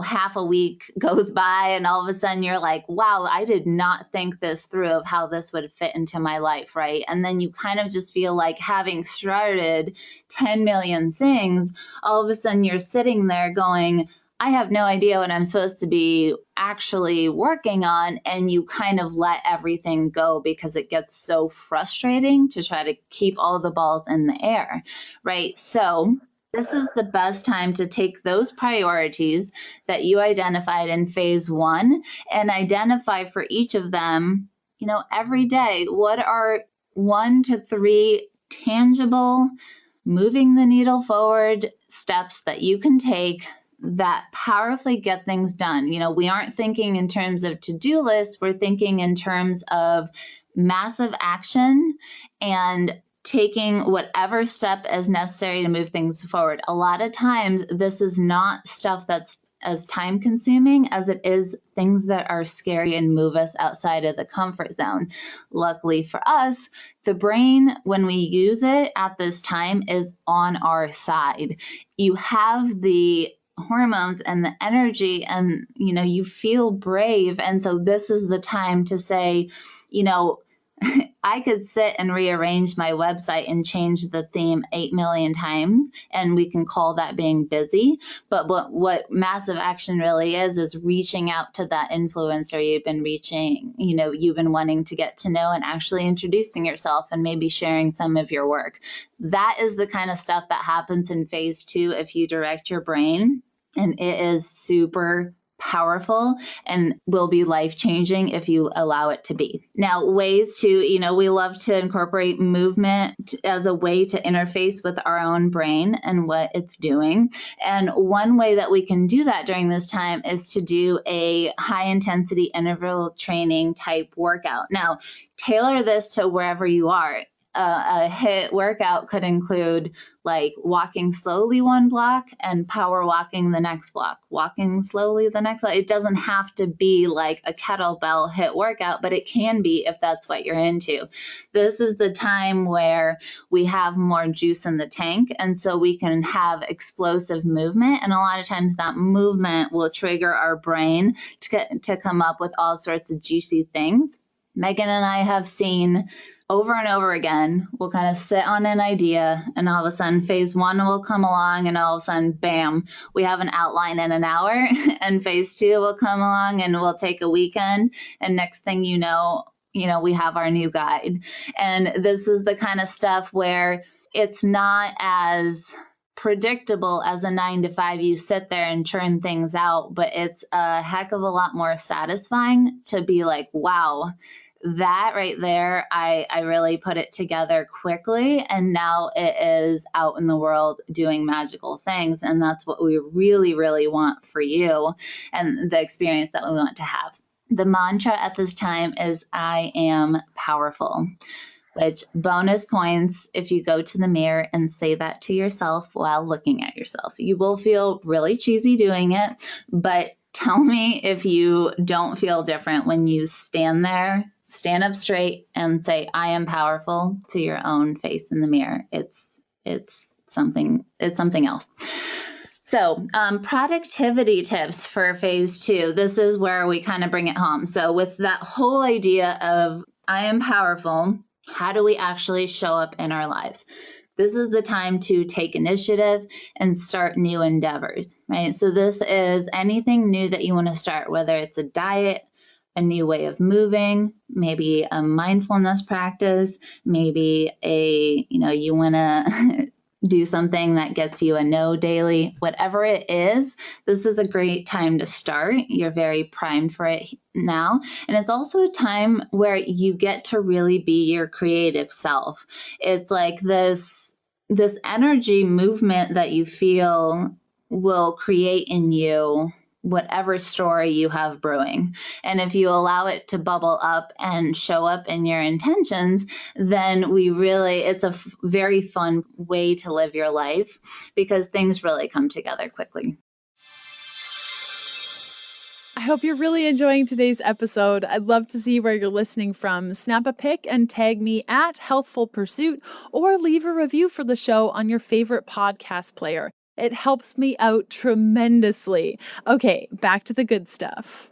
[SPEAKER 3] half a week goes by and all of a sudden you're like, wow, I did not think this through of how this would fit into my life, right? And then you kind of just feel like having started 10 million things, all of a sudden you're sitting there going, I have no idea what I'm supposed to be actually working on. And you kind of let everything go because it gets so frustrating to try to keep all the balls in the air, right? So this is the best time to take those priorities that you identified in phase 1 and identify for each of them, every day, what are 1 to 3 tangible, moving the needle forward steps that you can take that powerfully get things done. We aren't thinking in terms of to-do lists, we're thinking in terms of massive action and taking whatever step is necessary to move things forward. A lot of times, this is not stuff that's as time consuming as it is things that are scary and move us outside of the comfort zone. Luckily for us, the brain, when we use it at this time, is on our side. You have the hormones and the energy and, you feel brave. And so this is the time to say, I could sit and rearrange my website and change the theme 8 million times, and we can call that being busy. But what massive action really is reaching out to that influencer you've been reaching, you've been wanting to get to know and actually introducing yourself and maybe sharing some of your work. That is the kind of stuff that happens in phase 2 if you direct your brain, and it is super powerful and will be life-changing if you allow it to be. Now, ways to, we love to incorporate movement as a way to interface with our own brain and what it's doing. And one way that we can do that during this time is to do a high-intensity interval training type workout. Now, tailor this to wherever you are. A HIIT workout could include walking slowly one block and power walking the next block, walking slowly the next block. It doesn't have to be like a kettlebell HIIT workout, but it can be if that's what you're into. This is the time where we have more juice in the tank, and so we can have explosive movement. And a lot of times that movement will trigger our brain to come up with all sorts of juicy things. Megan and I have seen over and over again, we'll kind of sit on an idea and all of a sudden phase 1 will come along and all of a sudden, bam, we have an outline in an hour and phase 2 will come along and we'll take a weekend. And next thing you know, we have our new guide. And this is the kind of stuff where it's not as predictable as a 9-to-5. You sit there and churn things out, but it's a heck of a lot more satisfying to be like, wow, that right there, I really put it together quickly, and now it is out in the world doing magical things. And that's what we really, really want for you and the experience that we want to have. The mantra at this time is, I am powerful, which bonus points if you go to the mirror and say that to yourself while looking at yourself. You will feel really cheesy doing it, but tell me if you don't feel different when you stand there, stand up straight and say, I am powerful to your own face in the mirror. It's something else. So productivity tips for phase 2. This is where we kind of bring it home. So with that whole idea of I am powerful, How do we actually show up in our lives? This is the time to take initiative and start new endeavors, right? So this is anything new that you want to start, whether it's a diet, a new way of moving, maybe a mindfulness practice, maybe you want to do something that gets you a no daily, whatever it is, this is a great time to start. You're very primed for it now. And it's also a time where you get to really be your creative self. It's like this energy movement that you feel will create in you whatever story you have brewing. And if you allow it to bubble up and show up in your intentions, then it's a very fun way to live your life because things really come together quickly.
[SPEAKER 1] I hope you're really enjoying today's episode. I'd love to see where you're listening from. Snap a pic and tag me at Healthful Pursuit or leave a review for the show on your favorite podcast player. It helps me out tremendously. Okay, back to the good stuff.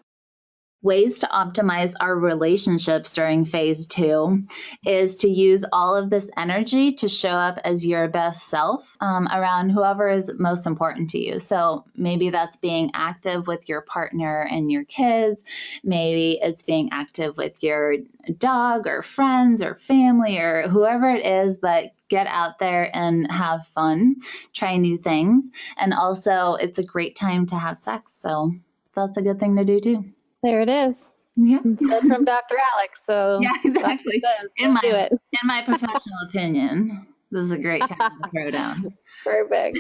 [SPEAKER 3] Ways to optimize our relationships during phase 2 is to use all of this energy to show up as your best self around whoever is most important to you. So maybe that's being active with your partner and your kids. Maybe it's being active with your dog or friends or family or whoever it is, but get out there and have fun, try new things. And also it's a great time to have sex. So that's a good thing to do too.
[SPEAKER 2] There it is.
[SPEAKER 3] Yeah.
[SPEAKER 2] Said from Dr. Alex. So
[SPEAKER 3] yeah, exactly.
[SPEAKER 2] In
[SPEAKER 3] my professional opinion, this is a great time to throw down.
[SPEAKER 2] Perfect.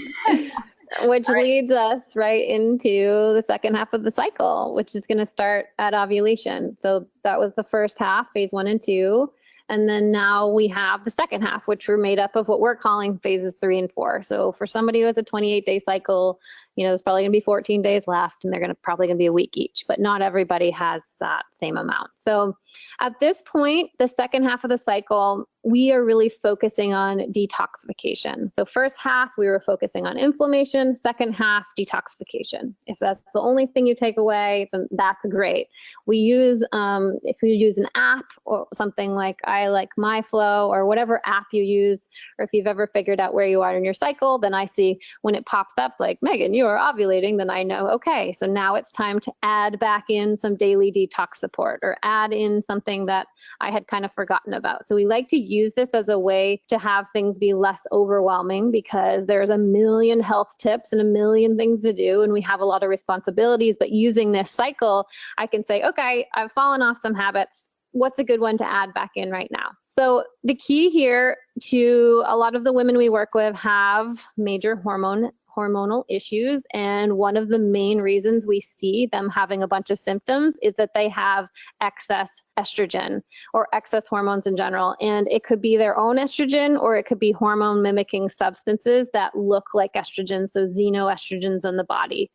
[SPEAKER 2] Which leads us right into the second half of the cycle, which is going to start at ovulation. So that was the first half, phase 1 and 2. And then now we have the second half, which we're made up of what we're calling phases 3 and 4. So for somebody who has a 28-day cycle, there's probably going to be 14 days left, and they're probably going to be a week each, but not everybody has that same amount. So at this point, the second half of the cycle, we are really focusing on detoxification. So first half, we were focusing on inflammation. Second half, detoxification. If that's the only thing you take away, then that's great. We use, if you use an app or something like I Like My Flow or whatever app you use, or if you've ever figured out where you are in your cycle, then I see when it pops up like, Megan, you are ovulating, then I know, okay, so now it's time to add back in some daily detox support or add in something that I had kind of forgotten about. So we like to use this as a way to have things be less overwhelming because there's a million health tips and a million things to do, and we have a lot of responsibilities. But using this cycle, I can say, okay, I've fallen off some habits. What's a good one to add back in right now? So the key here to a lot of the women we work with have major hormonal issues. And one of the main reasons we see them having a bunch of symptoms is that they have excess estrogen or excess hormones in general. And it could be their own estrogen, or it could be hormone mimicking substances that look like estrogen. So xenoestrogens in the body.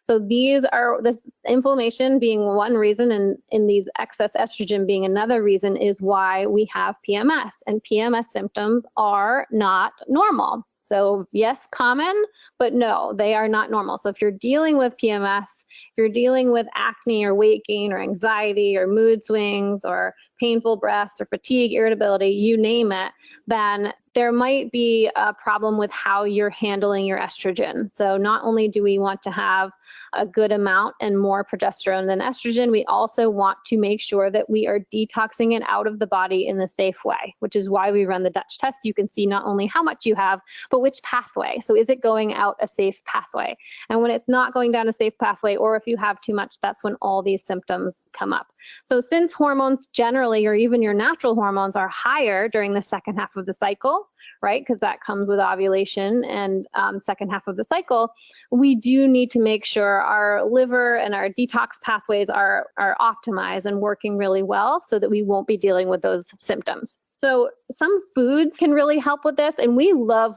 [SPEAKER 2] So this inflammation being one reason, and in these excess estrogen being another reason, is why we have PMS. And PMS symptoms are not normal. So yes, common, but no, they are not normal. So if you're dealing with PMS, if you're dealing with acne or weight gain or anxiety or mood swings or painful breasts or fatigue, irritability, you name it, then there might be a problem with how you're handling your estrogen. So not only do we want to have a good amount and more progesterone than estrogen, we also want to make sure that we are detoxing it out of the body in the safe way, which is why we run the Dutch test. You can see not only how much you have, but which pathway. So is it going out a safe pathway? And when it's not going down a safe pathway, or if you have too much, that's when all these symptoms come up. So since hormones generally, or even your natural hormones, are higher during the second half of the cycle, right? Because that comes with ovulation and second half of the cycle, we do need to make sure our liver and our detox pathways are optimized and working really well so that we won't be dealing with those symptoms. So some foods can really help with this, and we love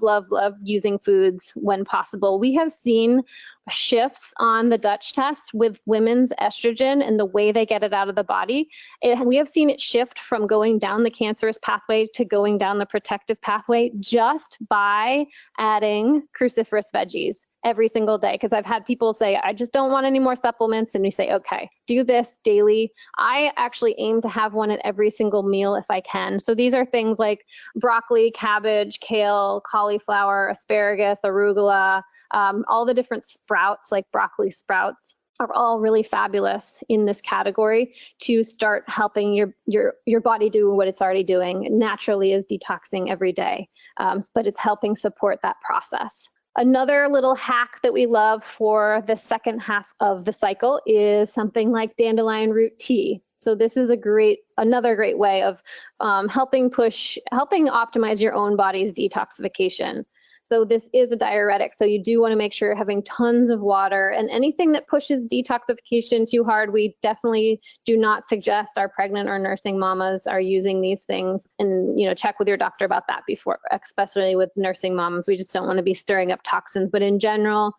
[SPEAKER 2] using foods when possible. We have seen shifts on the Dutch test with women's estrogen and the way they get it out of the body, we have seen it shift from going down the cancerous pathway to going down the protective pathway just by adding cruciferous veggies every single day. Because I've had people say, I just don't want any more supplements. And we say, okay, do this daily. I actually aim to have one at every single meal if I can. So these are things like broccoli, cabbage, kale, cauliflower, asparagus, arugula, all the different sprouts like broccoli sprouts are all really fabulous in this category to start helping your body do what it's already doing. It naturally is detoxing every day, but it's helping support that process. Another little hack that we love for the second half of the cycle is something like dandelion root tea. So this is another great way of helping optimize your own body's detoxification. So this is a diuretic, so you do want to make sure you're having tons of water, and anything that pushes detoxification too hard, we definitely do not suggest our pregnant or nursing mamas are using these things. And, check with your doctor about that before, especially with nursing moms. We just don't want to be stirring up toxins. But in general,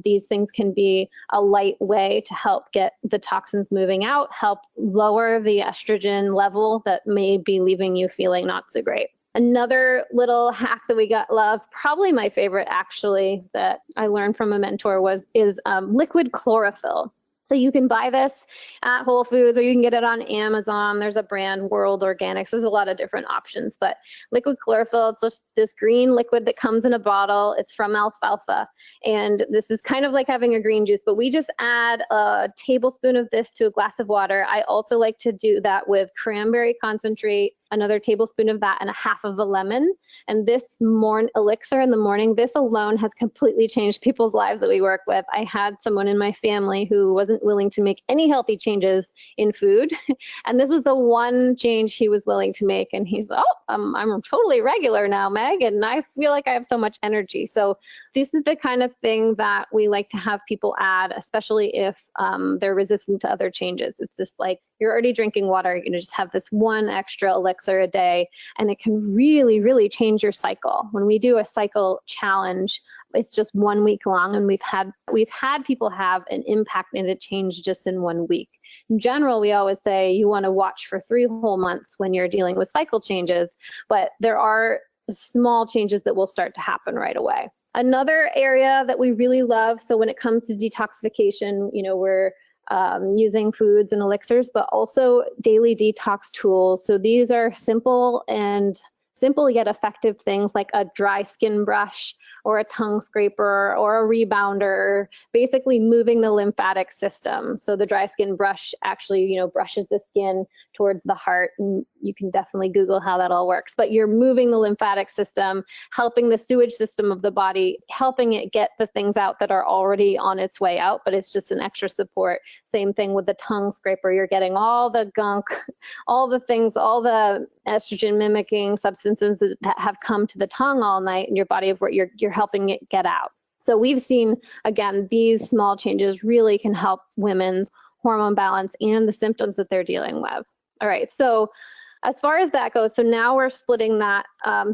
[SPEAKER 2] these things can be a light way to help get the toxins moving out, help lower the estrogen level that may be leaving you feeling not so great. Another little hack that we love, probably my favorite actually, that I learned from a mentor is liquid chlorophyll. So you can buy this at Whole Foods or you can get it on Amazon. There's a brand, World Organics. There's a lot of different options, but liquid chlorophyll, it's just this green liquid that comes in a bottle. It's from alfalfa. And this is kind of like having a green juice, but we just add a tablespoon of this to a glass of water. I also like to do that with cranberry concentrate, another tablespoon of that, and a half of a lemon. And this elixir in the morning, this alone has completely changed people's lives that we work with. I had someone in my family who wasn't willing to make any healthy changes in food. And this was the one change he was willing to make. And he's, I'm totally regular now, Meg, and I feel like I have so much energy. So this is the kind of thing that we like to have people add, especially if they're resistant to other changes. It's just like, you're already drinking water, you're gonna just have this one extra elixir a day, and it can really, really change your cycle. When we do a cycle challenge, it's just 1 week long, and we've had people have an impact and a change just in 1 week. In general, we always say you wanna watch for 3 whole months when you're dealing with cycle changes, but there are small changes that will start to happen right away. Another area that we really love, so when it comes to detoxification, we're using foods and elixirs, but also daily detox tools. So these are simple yet effective things like a dry skin brush or a tongue scraper or a rebounder, basically moving the lymphatic system. So the dry skin brush actually, brushes the skin towards the heart, and you can definitely Google how that all works. But you're moving the lymphatic system, helping the sewage system of the body, helping it get the things out that are already on its way out, but it's just an extra support. Same thing with the tongue scraper. You're getting all the gunk, all the things, all the estrogen mimicking substances that have come to the tongue all night in your body of what you're helping it get out. So we've seen, again, these small changes really can help women's hormone balance and the symptoms that they're dealing with. All right, so as far as that goes, so now we're splitting that.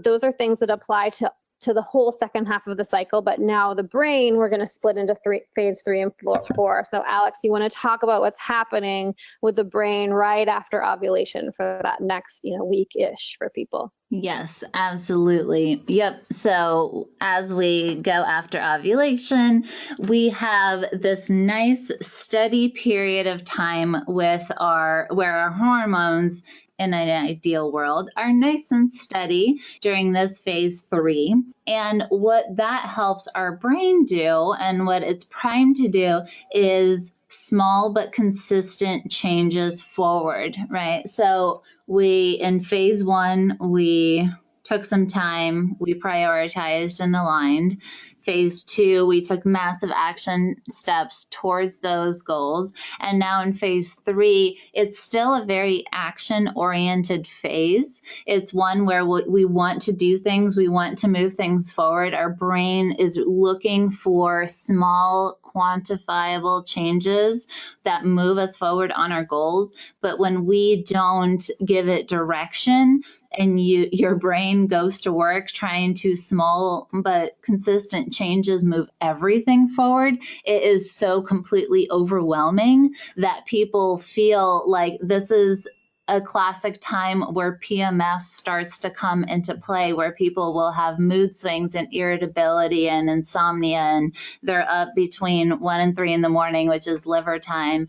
[SPEAKER 2] Those are things that apply to the whole second half of the cycle, but now the brain, we're going to split into phase 3 and 4. So Alex, you want to talk about what's happening with the brain right after ovulation for that next, week-ish for people?
[SPEAKER 3] Yes, absolutely. Yep. So as we go after ovulation, we have this nice steady period of time where our hormones in an ideal world are nice and steady during this phase 3. And what that helps our brain do and what it's primed to do is small but consistent changes forward, right? So in phase 1, we took some time, we prioritized and aligned. Phase 2, we took massive action steps towards those goals. And now in phase 3, it's still a very action-oriented phase. It's one where we want to do things, we want to move things forward. Our brain is looking for small, quantifiable changes that move us forward on our goals. But when we don't give it direction, and your brain goes to work trying to small but consistent changes move everything forward, it is so completely overwhelming that people feel like this is a classic time where PMS starts to come into play, where people will have mood swings and irritability and insomnia, and they're up between 1 and 3 in the morning, which is liver time,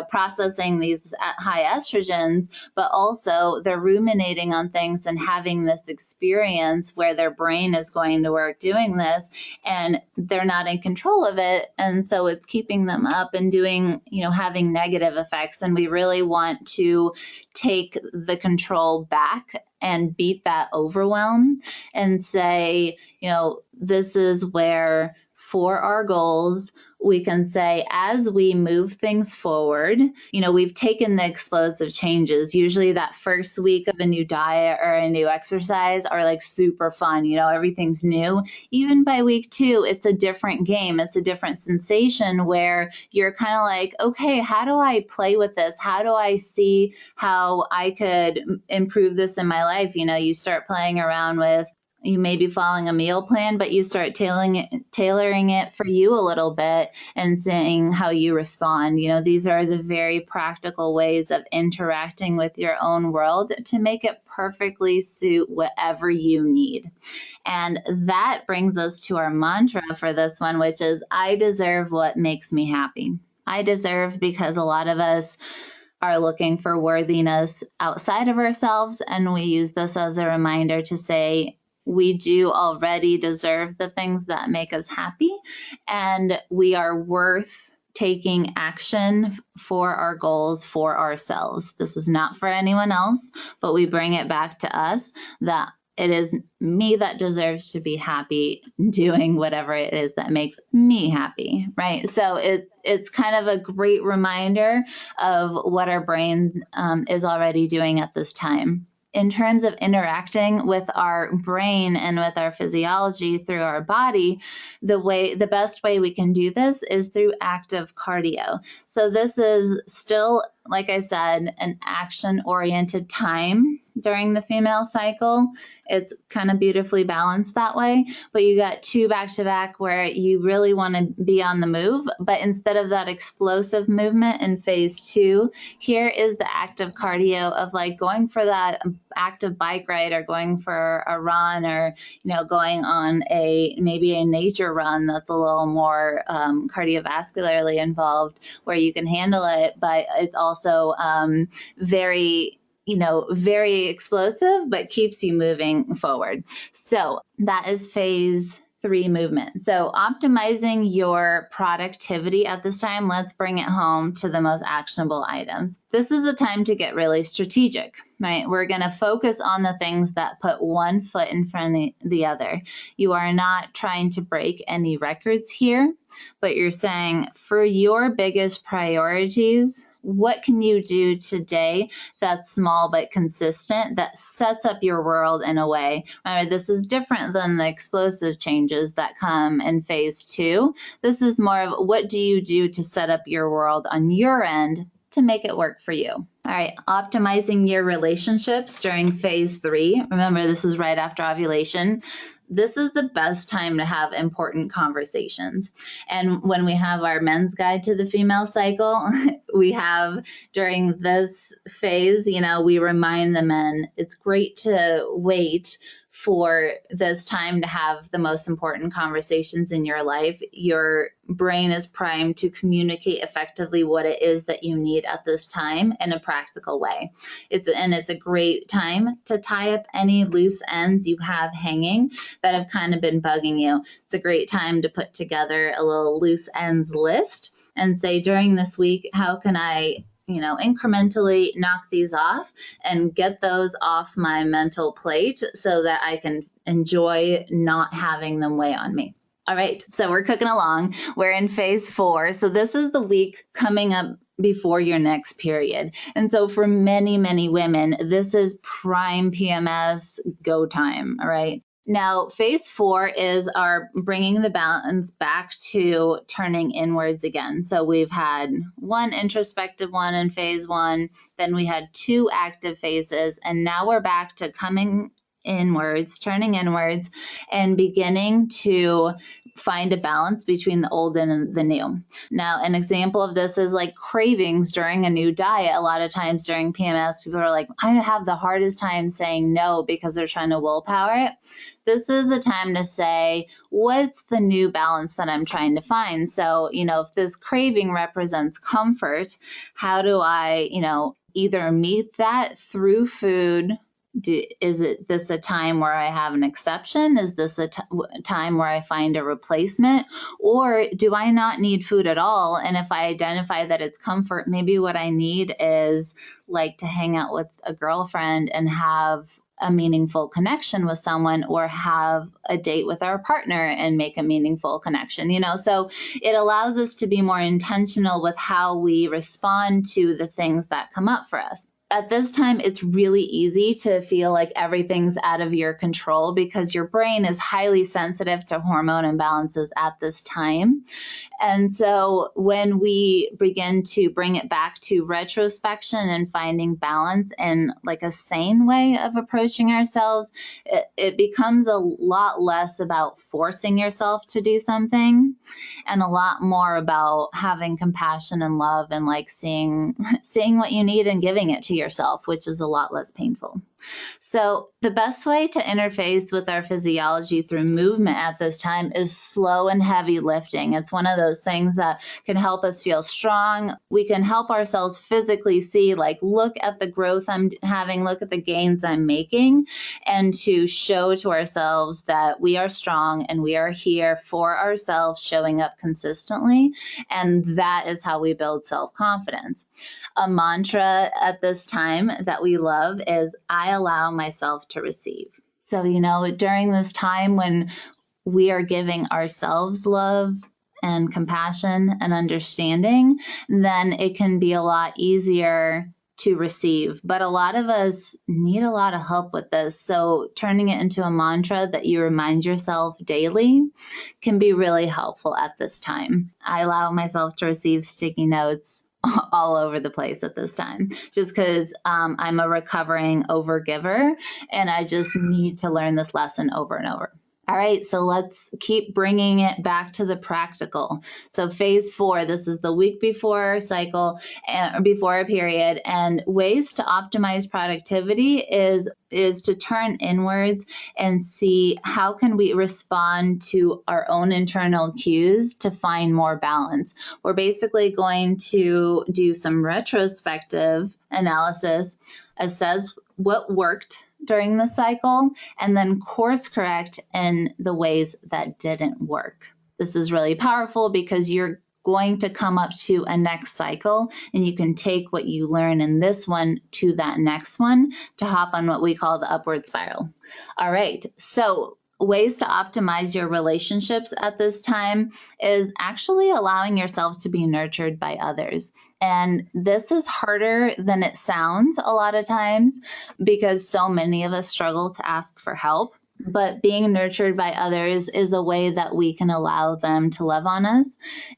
[SPEAKER 3] processing these high estrogens, but also they're ruminating on things and having this experience where their brain is going to work doing this, and they're not in control of it. And so it's keeping them up and doing, having negative effects. And we really want to take the control back and beat that overwhelm and say, this is where for our goals, we can say, as we move things forward, we've taken the explosive changes. Usually that first week of a new diet or a new exercise are like super fun. Everything's new. Even by week 2, it's a different game. It's a different sensation where you're kind of like, okay, how do I play with this? How do I see how I could improve this in my life? You start playing around with, you may be following a meal plan, but you start tailoring it for you a little bit and seeing how you respond. These are the very practical ways of interacting with your own world to make it perfectly suit whatever you need. And that brings us to our mantra for this one, which is, I deserve what makes me happy. I deserve, because a lot of us are looking for worthiness outside of ourselves. And we use this as a reminder to say, we do already deserve the things that make us happy, and we are worth taking action for our goals for ourselves. This is not for anyone else, but we bring it back to us that it is me that deserves to be happy doing whatever it is that makes me happy, right? So it's kind of a great reminder of what our brain is already doing at this time. In terms of interacting with our brain and with our physiology through our body, the best way we can do this is through active cardio. So this is still, like I said, an action-oriented time during the female cycle. It's kind of beautifully balanced that way, but you got 2 back-to-back where you really want to be on the move, but instead of that explosive movement in phase 2, here is the active cardio of like going for that active bike ride or going for a run, or going on maybe a nature run that's a little more cardiovascularly involved, where you can handle it, but it's also very explosive, but keeps you moving forward. So that is phase 3 movement. So optimizing your productivity at this time, let's bring it home to the most actionable items. This is the time to get really strategic, right? We're going to focus on the things that put one foot in front of the other. You are not trying to break any records here, but you're saying for your biggest priorities, what can you do today that's small but consistent, that sets up your world in a way? Remember, this is different than the explosive changes that come in phase 2. This is more of what do you do to set up your world on your end to make it work for you. All right, optimizing your relationships during phase 3. Remember, this is right after ovulation. This is the best time to have important conversations. And when we have our men's guide to the female cycle, we have during this phase, we remind the men, it's great to wait for this time to have the most important conversations in your life. Your brain is primed to communicate effectively what it is that you need at this time in a practical way. It's a great time to tie up any loose ends you have hanging that have kind of been bugging you. It's a great time to put together a little loose ends list and say, during this week, how can I incrementally knock these off and get those off my mental plate so that I can enjoy not having them weigh on me. All right, so we're cooking along. We're in phase 4. So this is the week coming up before your next period. And so for many, many women, this is prime PMS go time, all right? Now, phase 4 is our bringing the balance back to turning inwards again. So we've had one introspective one in phase 1, then we had 2 active phases, and now we're back to coming inwards, turning inwards, and beginning to find a balance between the old and the new. Now, an example of this is like cravings during a new diet. A lot of times during PMS, people are like, I have the hardest time saying no because they're trying to willpower it. This is a time to say, what's the new balance that I'm trying to find? So, if this craving represents comfort, how do I, either meet that through food? Is this a time where I have an exception? Is this a time where I find a replacement? Or do I not need food at all? And if I identify that it's comfort, maybe what I need is like to hang out with a girlfriend and have a meaningful connection with someone, or have a date with our partner and make a meaningful connection, So it allows us to be more intentional with how we respond to the things that come up for us. At this time, it's really easy to feel like everything's out of your control because your brain is highly sensitive to hormone imbalances at this time. And so when we begin to bring it back to retrospection and finding balance in like a sane way of approaching ourselves, it becomes a lot less about forcing yourself to do something and a lot more about having compassion and love and like seeing what you need and giving it to yourself, which is a lot less painful. So the best way to interface with our physiology through movement at this time is slow and heavy lifting. It's one of those things that can help us feel strong. We can help ourselves physically see, like, look at the growth I'm having, look at the gains I'm making, and to show to ourselves that we are strong and we are here for ourselves, showing up consistently. And that is how we build self-confidence. A mantra at this time that we love is, I allow myself to receive. So, during this time when we are giving ourselves love and compassion and understanding, then it can be a lot easier to receive. But a lot of us need a lot of help with this. So turning it into a mantra that you remind yourself daily can be really helpful at this time. I allow myself to receive sticky notes all over the place at this time, just because I'm a recovering overgiver and I just need to learn this lesson over and over. All right, so let's keep bringing it back to the practical. So phase 4, this is the week before cycle, before a period, and ways to optimize productivity is to turn inwards and see how can we respond to our own internal cues to find more balance. We're basically going to do some retrospective analysis, assess what worked during the cycle, and then course correct in the ways that didn't work. This is really powerful because you're going to come up to a next cycle and you can take what you learn in this one to that next one to hop on what we call the upward spiral. All right, so ways to optimize your relationships at this time is actually allowing yourself to be nurtured by others. And this is harder than it sounds a lot of times because so many of us struggle to ask for help. But being nurtured by others is a way that we can allow them to love on us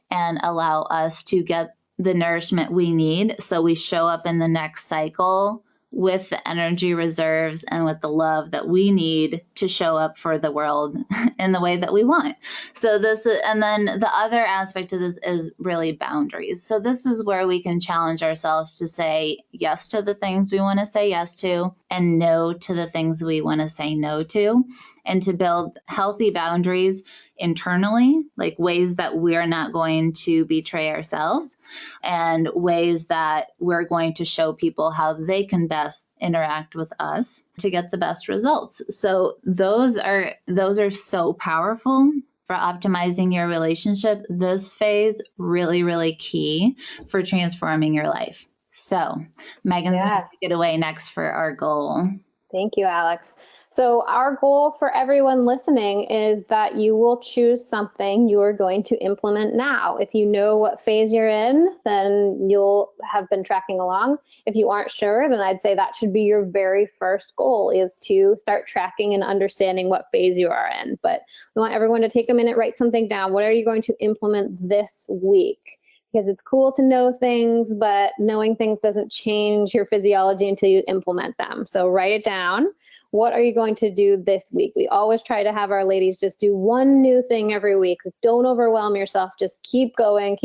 [SPEAKER 3] and allow us to get the nourishment we need so we show up in the next cycle with the energy reserves and with the love that we need to show up for the world in the way that we want. So and then the other aspect of this is really boundaries. So this is where we can challenge ourselves to say yes to the things we want to say yes to and no to the things we want to say no to, and to build healthy boundaries internally, like ways that we're not going to betray ourselves and ways that we're going to show people how they can best interact with us to get the best results. So those are so powerful for optimizing your relationship. This phase really, really key for transforming your life. So Megan's going to take it away next for our goal.
[SPEAKER 2] Thank you, Alex. So our goal for everyone listening is that you will choose something you are going to implement now. If you know what phase you're in, then you'll have been tracking along. If you aren't sure, then I'd say that should be your very first goal, is to start tracking and understanding what phase you are in. But we want everyone to take a minute, write something down. What are you going to implement this week? Because it's cool to know things, but knowing things doesn't change your physiology until you implement them. So write it down. what are you going to do this week? We always try to have our ladies just do one new thing every week. Don't overwhelm yourself. Just keep going,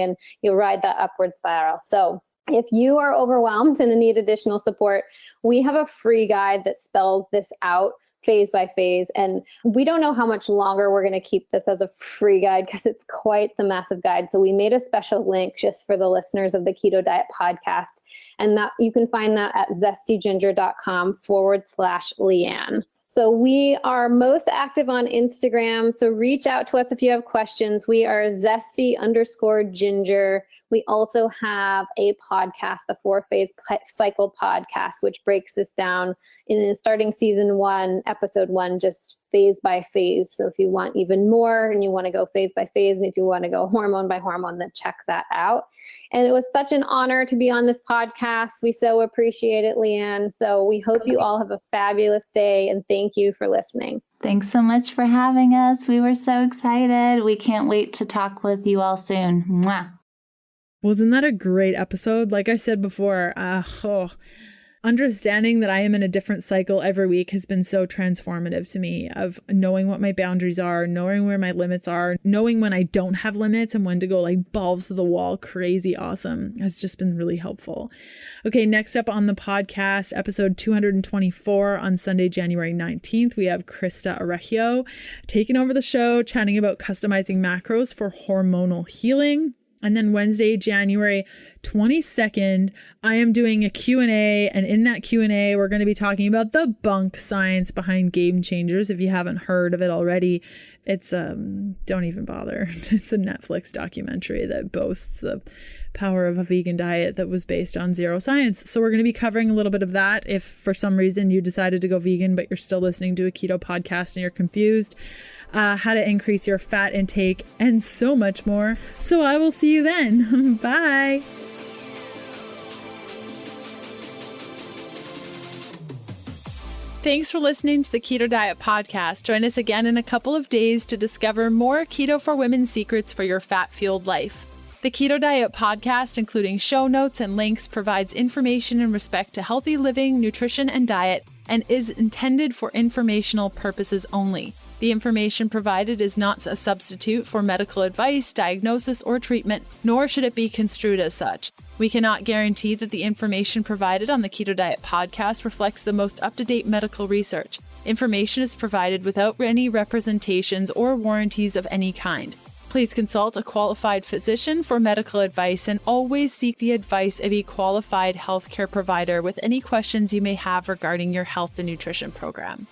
[SPEAKER 2] and you'll ride that upward spiral. So if you are overwhelmed and need additional support, we have a free guide that spells this out phase by phase. And we don't know how much longer we're going to keep this as a free guide because it's quite the massive guide. So we made a special link just for the listeners of the Keto Diet Podcast. And that you can find that at zestyginger.com/Leanne. So we are most active on Instagram. So reach out to us if you have questions. We are Zesty_ginger. We also have a podcast, the 4-Phase Cycle podcast, which breaks this down in starting season 1, episode 1, just phase by phase. So if you want even more and you want to go phase by phase, and if you want to go hormone by hormone, then check that out. And it was such an honor to be on this podcast. We so appreciate it, Leanne. So we hope you all have a fabulous day, and thank you for listening.
[SPEAKER 3] Thanks so much for having us. We were so excited. We can't wait to talk with you all soon. Mwah.
[SPEAKER 1] Wasn't that a great episode? Like I said before, understanding that I am in a different cycle every week has been so transformative to me, of knowing what my boundaries are, knowing where my limits are, knowing when I don't have limits and when to go like balls to the wall, crazy awesome, has just been really helpful. Okay, next up on the podcast, episode 224 on Sunday, January 19th, we have Krista Orecchio taking over the show, chatting about customizing macros for hormonal healing. And then Wednesday, January 22nd, I am doing a Q&A. And in that Q&A, we're going to be talking about the bunk science behind Game Changers. If you haven't heard of it already, it's, don't even bother. It's a Netflix documentary that boasts the power of a vegan diet that was based on zero science. So we're going to be covering a little bit of that. If for some reason you decided to go vegan, but you're still listening to a keto podcast and you're confused, how to increase your fat intake, and so much more. So I will see you then. Bye. Thanks for listening to the Keto Diet Podcast. Join us again in a couple of days to discover more Keto for Women secrets for your fat-fueled life. The Keto Diet Podcast, including show notes and links, provides information in respect to healthy living, nutrition, and diet, and is intended for informational purposes only. The information provided is not a substitute for medical advice, diagnosis, or treatment, nor should it be construed as such. We cannot guarantee that the information provided on the Keto Diet Podcast reflects the most up-to-date medical research. Information is provided without any representations or warranties of any kind. Please consult a qualified physician for medical advice, and always seek the advice of a qualified healthcare provider with any questions you may have regarding your health and nutrition program.